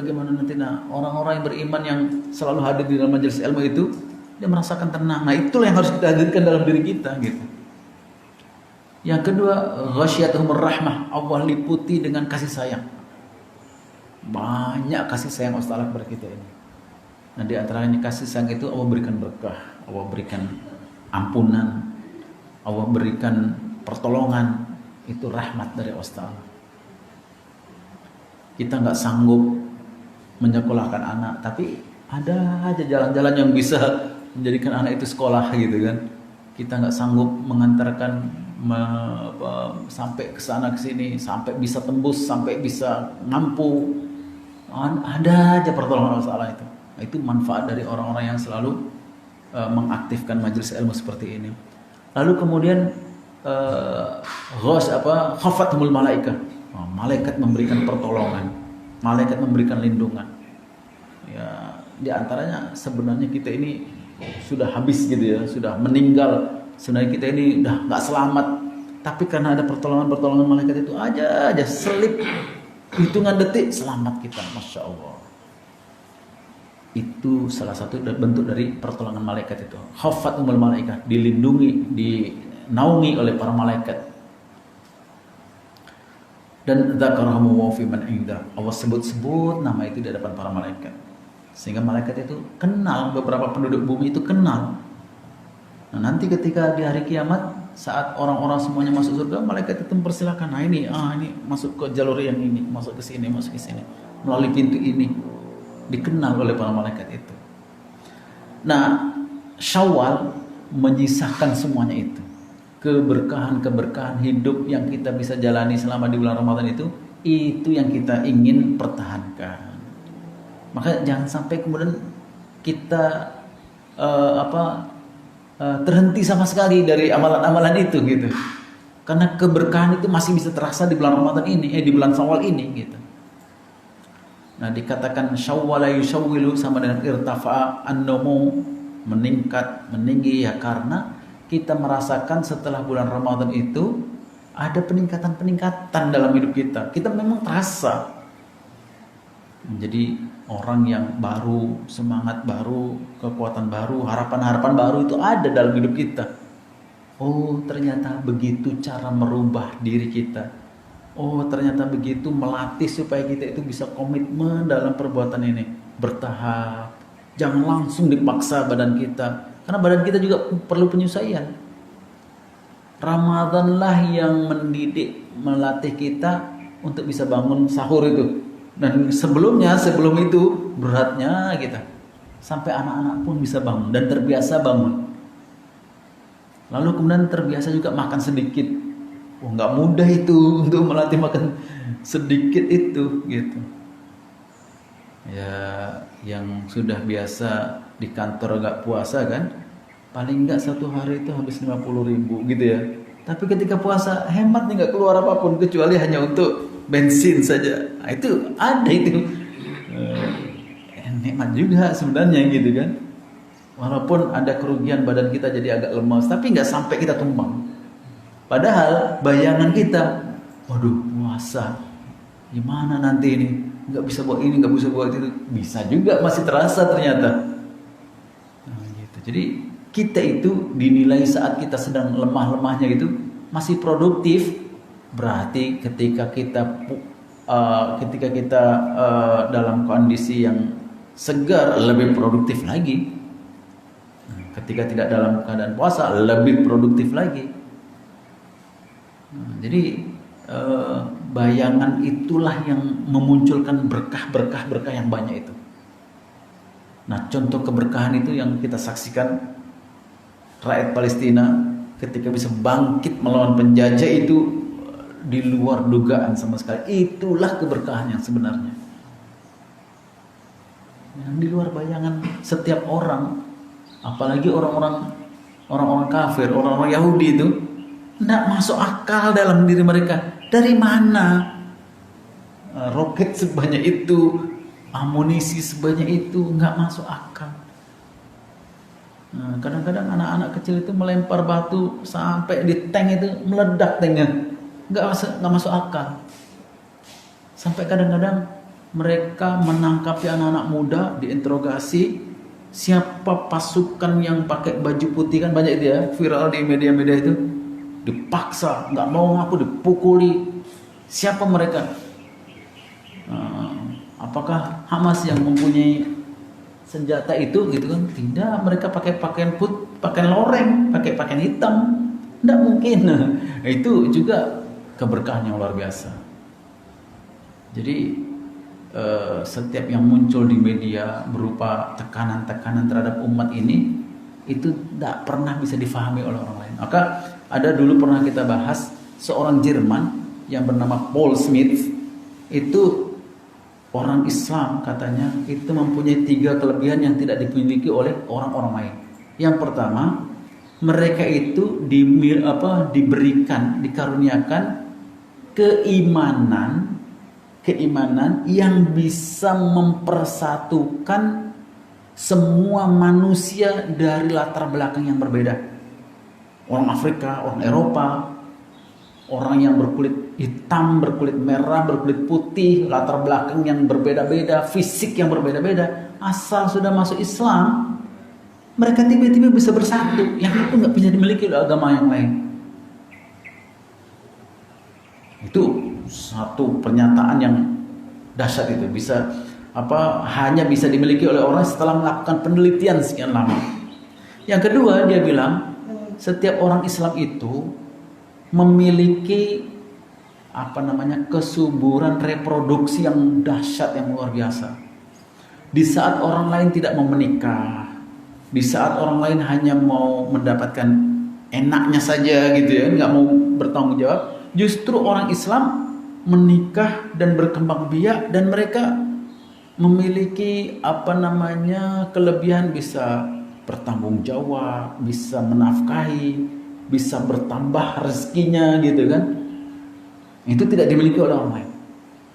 Nah, orang-orang yang beriman yang selalu hadir di dalam majelis ilmu itu, dia merasakan tenang. Nah, itulah yang harus kita hadirkan dalam diri kita gitu. Yang kedua, ghasyiyatuhumur rahmah. Allah liputi dengan kasih sayang. Banyak kasih sayang Allah kepada kita ini. Nah, di antaranya kasih sayang itu Allah berikan berkah, Allah berikan ampunan, Allah berikan pertolongan. Itu rahmat dari Allah. Kita nggak sanggup menyekolahkan anak, tapi ada aja jalan-jalan yang bisa menjadikan anak itu sekolah gitu kan. Kita nggak sanggup mengantarkan sampai ke sana ke sini, sampai bisa tembus, sampai bisa mampu. Ada aja pertolongan Allah itu. Nah, itu manfaat dari orang-orang yang selalu mengaktifkan majelis ilmu seperti ini. Lalu kemudian khafathumul malaikah. Malaikat memberikan pertolongan, malaikat memberikan lindungan. Ya, di antaranya sebenarnya kita ini sudah habis gitu ya, sudah meninggal. Sebenarnya kita ini udah nggak selamat, tapi karena ada pertolongan malaikat itu aja selip hitungan detik selamat kita, masya Allah. Itu salah satu bentuk dari pertolongan malaikat itu. Khafathumul malaikah, dilindungi, dinaungi oleh para malaikat. Dan dzakarahum wa fi man indah. Allah sebut-sebut nama itu di hadapan para malaikat. Sehingga malaikat itu kenal, beberapa penduduk bumi itu kenal. Nah, nanti ketika di hari kiamat saat orang-orang semuanya masuk surga, malaikat itu mempersilahkan. Nah, ini masuk ke jalur yang ini, masuk ke sini, melalui pintu ini. Dikenal oleh para malaikat itu. Nah, Syawal menyisahkan semuanya itu. Keberkahan-keberkahan hidup yang kita bisa jalani selama di bulan Ramadan itu yang kita ingin pertahankan. Maka jangan sampai kemudian kita terhenti sama sekali dari amalan-amalan itu gitu. Karena keberkahan itu masih bisa terasa di bulan Ramadan ini, di bulan Syawal ini gitu. Nah, dikatakan syawwala yusyawwilu sama dengan irtafa'a an-numu, meningkat, meninggi, ya karena kita merasakan setelah bulan Ramadan itu ada peningkatan-peningkatan dalam hidup kita. Kita memang terasa menjadi orang yang baru, semangat baru, kekuatan baru, harapan-harapan baru itu ada dalam hidup kita. Oh, ternyata begitu cara merubah diri kita. Oh, ternyata begitu melatih supaya kita itu bisa komitmen dalam perbuatan ini. Bertahap. Jangan langsung dipaksa badan kita. Karena badan kita juga perlu penyesuaian. Ramadanlah yang mendidik, melatih kita untuk bisa bangun sahur itu. Dan sebelum itu beratnya kita. Sampai anak-anak pun bisa bangun dan terbiasa bangun. Lalu kemudian terbiasa juga makan sedikit. Nggak mudah itu untuk melatih makan sedikit itu gitu. Ya, yang sudah biasa di kantor nggak puasa kan, paling nggak satu hari itu habis 50.000 gitu ya. Tapi ketika puasa hemat nih, nggak keluar apapun kecuali hanya untuk bensin saja. Nah, itu ada itu nikmat juga sebenarnya gitu kan. Walaupun ada kerugian badan kita jadi agak lemas, tapi nggak sampai kita tumbang. Padahal bayangan kita, waduh puasa, gimana nanti ini? Nggak bisa buat ini, nggak bisa buat itu. Bisa juga, masih terasa ternyata. Nah, gitu. Jadi kita itu dinilai saat kita sedang lemah-lemahnya gitu, masih produktif. Berarti ketika kita dalam kondisi yang segar, lebih produktif lagi. Ketika tidak dalam keadaan puasa, lebih produktif lagi. Jadi bayangan itulah yang memunculkan berkah-berkah yang banyak itu. Nah, contoh keberkahan itu yang kita saksikan rakyat Palestina ketika bisa bangkit melawan penjajah itu di luar dugaan sama sekali. Itulah keberkahan yang sebenarnya. Yang di luar bayangan setiap orang, apalagi orang-orang kafir, orang-orang Yahudi itu tidak masuk akal dalam diri mereka. Dari mana roket sebanyak itu, amunisi sebanyak itu, nggak masuk akal. Nah, kadang-kadang anak-anak kecil itu melempar batu sampai di tank itu meledak tanknya, nggak masuk akal. Sampai kadang-kadang mereka menangkapi anak-anak muda, diinterogasi, siapa pasukan yang pakai baju putih, kan banyak dia viral di media-media itu. Dipaksa, nggak mau ngaku, dipukuli. Siapa mereka? Apakah Hamas yang mempunyai senjata itu gitu kan? Tidak, mereka pakai pakaian loreng, pakai pakaian hitam. Tidak mungkin. Itu juga keberkahan yang luar biasa. Jadi setiap yang muncul di media berupa tekanan-tekanan terhadap umat ini itu tidak pernah bisa difahami oleh orang lain. Maka ada dulu pernah kita bahas seorang Jerman yang bernama Paul Smith. Itu orang Islam katanya itu mempunyai 3 kelebihan yang tidak dimiliki oleh orang-orang lain. Yang pertama, mereka itu dikaruniakan keimanan yang bisa mempersatukan semua manusia dari latar belakang yang berbeda. Orang Afrika, orang Eropa, orang yang berkulit hitam, berkulit merah, berkulit putih, latar belakang yang berbeda-beda, fisik yang berbeda-beda. Asal sudah masuk Islam, mereka tiba-tiba bisa bersatu. Yang itu nggak bisa dimiliki oleh agama yang lain. satu pernyataan yang dahsyat itu, bisa hanya bisa dimiliki oleh orang setelah melakukan penelitian sekian lama. Yang kedua, dia bilang setiap orang Islam itu memiliki kesuburan reproduksi yang dahsyat, yang luar biasa. Di saat orang lain tidak mau menikah, di saat orang lain hanya mau mendapatkan enaknya saja gitu ya, nggak mau bertanggung jawab, justru orang Islam menikah dan berkembang biak, dan mereka memiliki kelebihan, bisa bertanggung jawab, bisa menafkahi, bisa bertambah rezekinya gitu kan. Itu tidak dimiliki oleh orang lain.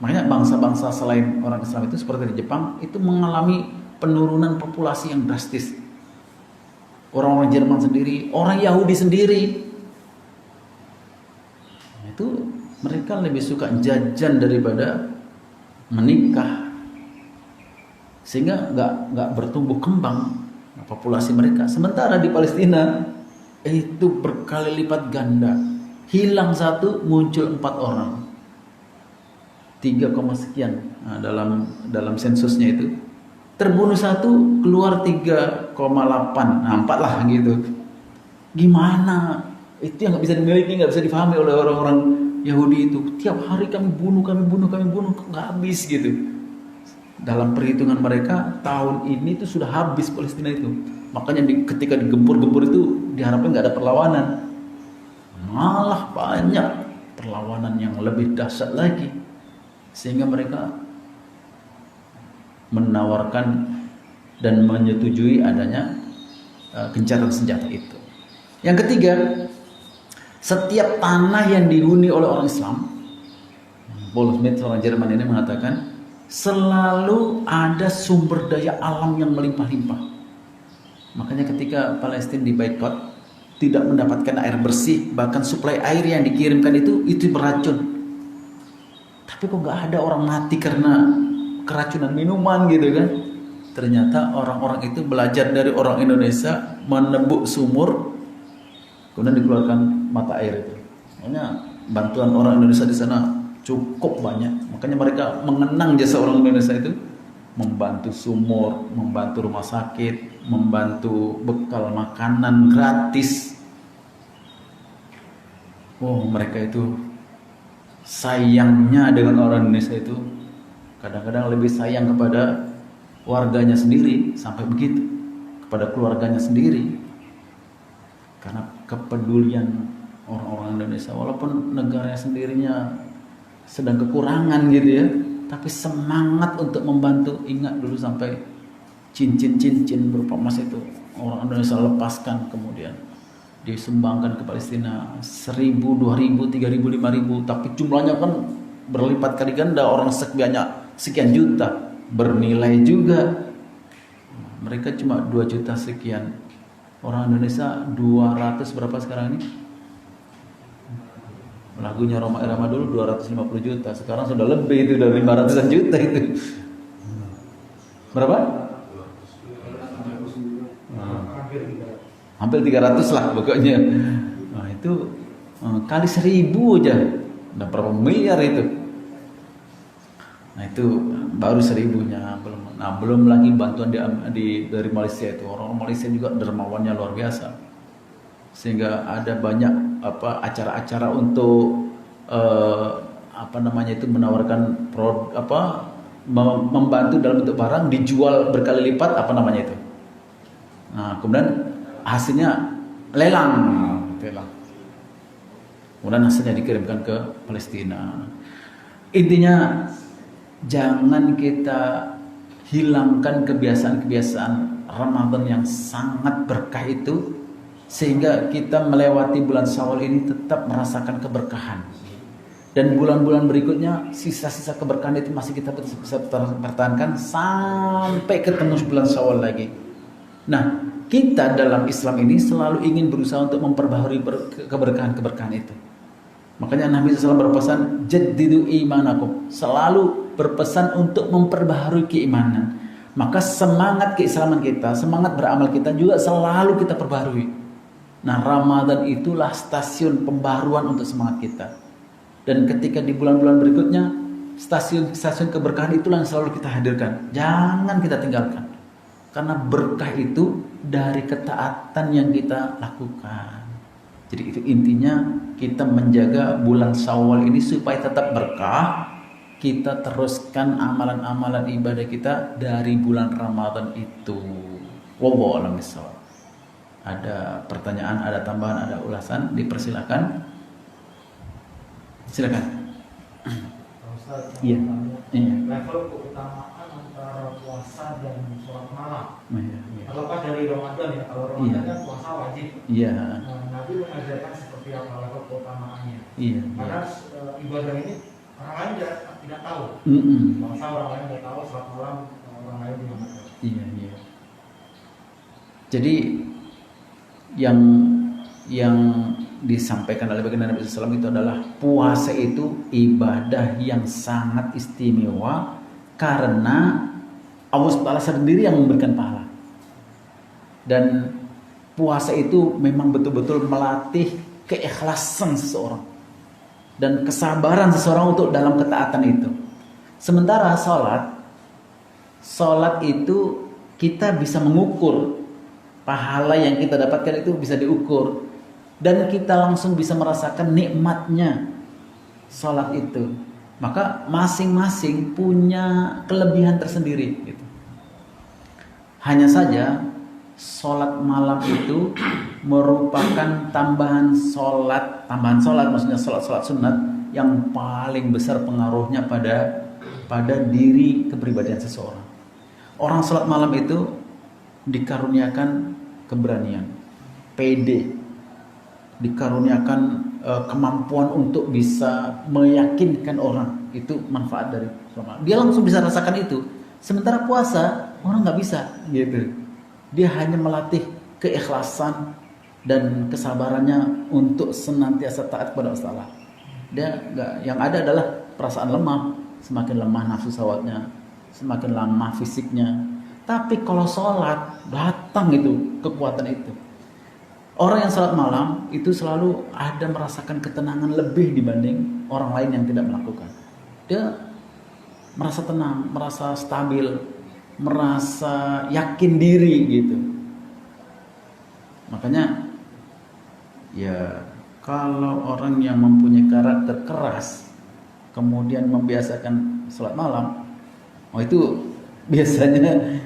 Makanya bangsa-bangsa selain orang Islam itu seperti di Jepang itu mengalami penurunan populasi yang drastis. Orang-orang Jerman sendiri, orang Yahudi sendiri, itu mereka lebih suka jajan daripada menikah, sehingga nggak bertumbuh kembang populasi mereka. Sementara di Palestina itu berkali lipat ganda. Hilang satu, muncul 4 orang. 3, sekian dalam sensusnya itu. Terbunuh satu, keluar 3,8. 4 lah gitu. Gimana? Itu yang nggak bisa dimiliki, nggak bisa difahami oleh orang-orang Yahudi itu. Tiap hari kami bunuh, nggak habis gitu. Dalam perhitungan mereka, tahun ini itu sudah habis Palestina itu. Makanya ketika digempur-gempur itu diharapkan nggak ada perlawanan. Malah banyak perlawanan yang lebih dahsyat lagi, sehingga mereka menawarkan dan menyetujui adanya gencatan senjata itu. Yang ketiga, setiap tanah yang dihuni oleh orang Islam, Paul Smith seorang Jerman ini mengatakan, selalu ada sumber daya alam yang melimpah-limpah. Makanya ketika Palestina diboikot, tidak mendapatkan air bersih, bahkan suplai air yang dikirimkan itu beracun. Tapi kok nggak ada orang mati karena keracunan minuman gitu kan? Ternyata orang-orang itu belajar dari orang Indonesia, menebuk sumur, kemudian dikeluarkan mata air itu. Makanya bantuan orang Indonesia di sana cukup banyak. Makanya mereka mengenang jasa orang Indonesia itu, membantu sumur, membantu rumah sakit, membantu bekal makanan gratis. Mereka itu sayangnya dengan orang Indonesia itu kadang-kadang lebih sayang kepada warganya sendiri, sampai begitu, kepada keluarganya sendiri, karena kepedulian orang-orang Indonesia. Walaupun negaranya sendirinya sedang kekurangan gitu ya, tapi semangat untuk membantu. Ingat dulu sampai cincin-cincin berupa emas itu orang Indonesia lepaskan, kemudian disumbangkan ke Palestina 1.000, 2.000, 3.000, 5.000, tapi jumlahnya kan berlipat kali ganda, orang sekian juta, bernilai juga. Mereka cuma 2 juta sekian, orang Indonesia 200 berapa sekarang ini? Lagunya Roma Irama dulu 250 juta, sekarang sudah lebih, itu dari 500-an juta itu. Berapa? Hampir 300 lah pokoknya. Nah, itu kali 1.000 aja udah berapa miliar itu. Nah, itu baru 1.000-nya, belum lagi bantuan dari Malaysia itu. Orang Malaysia juga dermawannya luar biasa, sehingga ada banyak acara-acara untuk menawarkan membantu dalam bentuk barang, dijual berkali lipat itu. Nah, kemudian hasilnya lelang. Kemudian hasilnya dikirimkan ke Palestina. Intinya, jangan kita hilangkan kebiasaan-kebiasaan Ramadan yang sangat berkah itu, sehingga kita melewati bulan Syawal ini tetap merasakan keberkahan. Dan bulan-bulan berikutnya sisa-sisa keberkahan itu masih kita bisa pertahankan sampai ketemu bulan Syawal lagi. Nah, kita dalam Islam ini selalu ingin berusaha untuk memperbaharui keberkahan-keberkahan itu. Makanya Nabi SAW berpesan, jaddidu imanakum, selalu berpesan untuk memperbaharui keimanan. Maka semangat keislaman kita, semangat beramal kita juga selalu kita perbaharui. Nah, Ramadan itulah stasiun pembaharuan untuk semangat kita. Dan ketika di bulan-bulan berikutnya, stasiun-stasiun keberkahan itulah yang selalu kita hadirkan. Jangan kita tinggalkan. Karena berkah itu dari ketaatan yang kita lakukan. Jadi itu intinya, kita menjaga bulan Syawal ini supaya tetap berkah. Kita teruskan amalan-amalan ibadah kita dari bulan Ramadan itu. Wallahu a'lam bishawab. Ada pertanyaan, ada tambahan, ada ulasan, dipersilakan. Silakan. Iya. Iya. Level keutamaan antara puasa dan sholat malam. Iya. Terlepas dari Ramadan ya, kalau Ramadan kan puasa wajib. Iya. Nabi mengajarkan seperti apa level keutamaannya. Iya. Karena ibadah ini orang lain tidak tahu. Puasa orang lain tidak tahu, sholat malam orang lain juga tidak tahu. Iya, iya. Jadi yang disampaikan oleh baginda Nabi SAW itu adalah puasa itu ibadah yang sangat istimewa karena Allah SWT sendiri yang memberikan pahala. Dan puasa itu memang betul-betul melatih keikhlasan seseorang dan kesabaran seseorang untuk dalam ketaatan itu. Sementara sholat itu kita bisa mengukur pahala yang kita dapatkan, itu bisa diukur. Dan kita langsung bisa merasakan nikmatnya sholat itu. Maka masing-masing punya kelebihan tersendiri gitu. Hanya saja sholat malam itu merupakan tambahan sholat maksudnya sholat sunat yang paling besar pengaruhnya pada diri kepribadian seseorang. Orang sholat malam itu dikaruniakan keberanian, pede, dikaruniakan kemampuan untuk bisa meyakinkan orang. Itu manfaat dari sholat malam. Dia langsung bisa rasakan itu. Sementara puasa orang nggak bisa gitu. Dia hanya melatih keikhlasan dan kesabarannya untuk senantiasa taat kepada Allah. Dia nggak, yang ada adalah perasaan lemah, semakin lemah nafsu syahwatnya, semakin lemah fisiknya. Tapi kalau sholat datang itu kekuatan itu. Orang yang sholat malam itu selalu ada merasakan ketenangan lebih dibanding orang lain yang tidak melakukan. Dia merasa tenang, merasa stabil, merasa yakin diri gitu. Makanya ya kalau orang yang mempunyai karakter keras kemudian membiasakan sholat malam, itu biasanya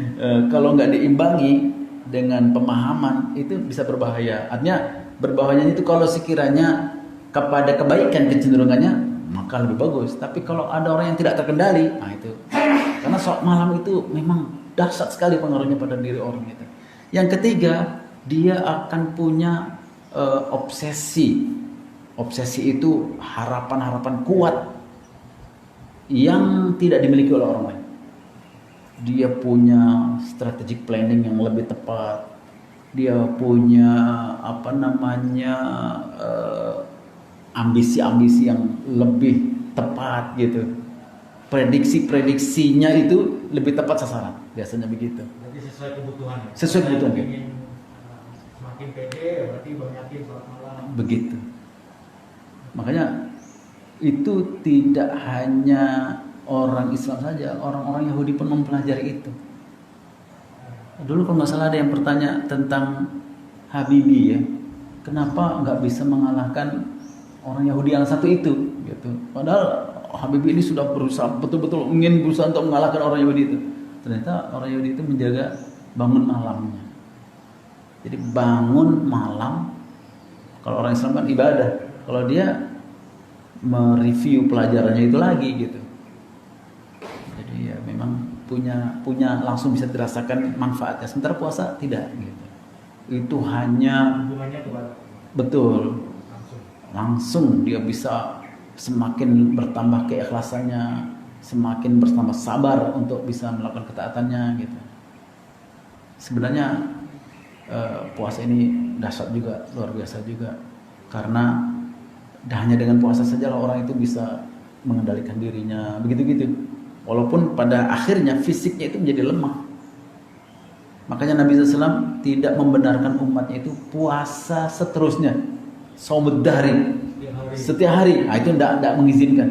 kalau nggak diimbangi dengan pemahaman itu bisa berbahaya. Artinya berbahayanya itu kalau sekiranya kepada kebaikan kecenderungannya maka lebih bagus. Tapi kalau ada orang yang tidak terkendali, nah itu. Karena sholat malam itu memang dahsyat sekali pengaruhnya pada diri orang itu. Yang ketiga, dia akan punya obsesi. Obsesi itu harapan-harapan kuat yang tidak dimiliki oleh orang lain. Dia punya strategic planning yang lebih tepat. Dia punya ambisi-ambisi yang lebih tepat gitu. Prediksi-prediksinya itu lebih tepat sasaran. Biasanya begitu. Berarti sesuai kebutuhan. Sesuai kebutuhan. Ingin semakin pede berarti banyakin sholat malam. Begitu. Makanya itu tidak hanya orang Islam saja, orang-orang Yahudi pun mempelajari itu. Dulu kalau nggak salah ada yang bertanya tentang Habibie ya, kenapa nggak bisa mengalahkan orang Yahudi yang satu itu, gitu. Padahal Habibie ini sudah berusaha betul-betul ingin berusaha untuk mengalahkan orang Yahudi itu. Ternyata orang Yahudi itu menjaga bangun malamnya. Jadi bangun malam, kalau orang Islam kan ibadah, kalau dia mereview pelajarannya itu lagi gitu. Jadi ya memang punya langsung bisa dirasakan manfaatnya. Sementara puasa tidak gitu. Itu hanya betul langsung dia bisa semakin bertambah keikhlasannya, semakin bertambah sabar untuk bisa melakukan ketaatannya gitu. Sebenarnya puasa ini dahsyat juga, luar biasa juga, karena hanya dengan puasa saja orang itu bisa mengendalikan dirinya begitu-gitu. Walaupun pada akhirnya fisiknya itu menjadi lemah. Makanya Nabi SAW tidak membenarkan umatnya itu puasa seterusnya saumud dahri, setiap hari. Nah, itu tidak mengizinkan.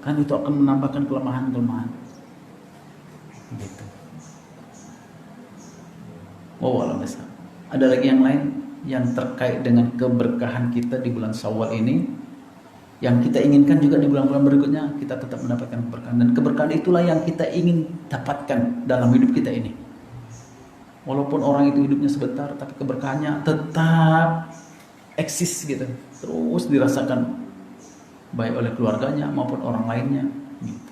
Kan itu akan menambahkan kelemahan-kelemahan. Gitu. Wallahu a'lam. Ada lagi yang lain yang terkait dengan keberkahan kita di bulan Syawal ini, yang kita inginkan juga di bulan-bulan berikutnya kita tetap mendapatkan keberkahan, dan keberkahan itulah yang kita ingin dapatkan dalam hidup kita ini. Walaupun orang itu hidupnya sebentar, tapi keberkahannya tetap eksis gitu, terus dirasakan baik oleh keluarganya maupun orang lainnya. Gitu.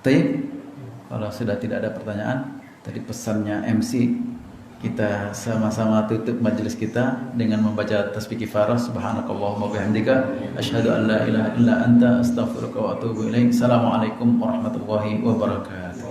Baik, kalau sudah tidak ada pertanyaan, tadi pesannya MC, kita sama-sama tutup majelis kita dengan membaca tasbih kifarah. Subhanakallahumma bihamdika asyhadu an la ilaha illa anta astaghfiruka wa atubu ilaik. Assalamualaikum warahmatullahi wabarakatuh.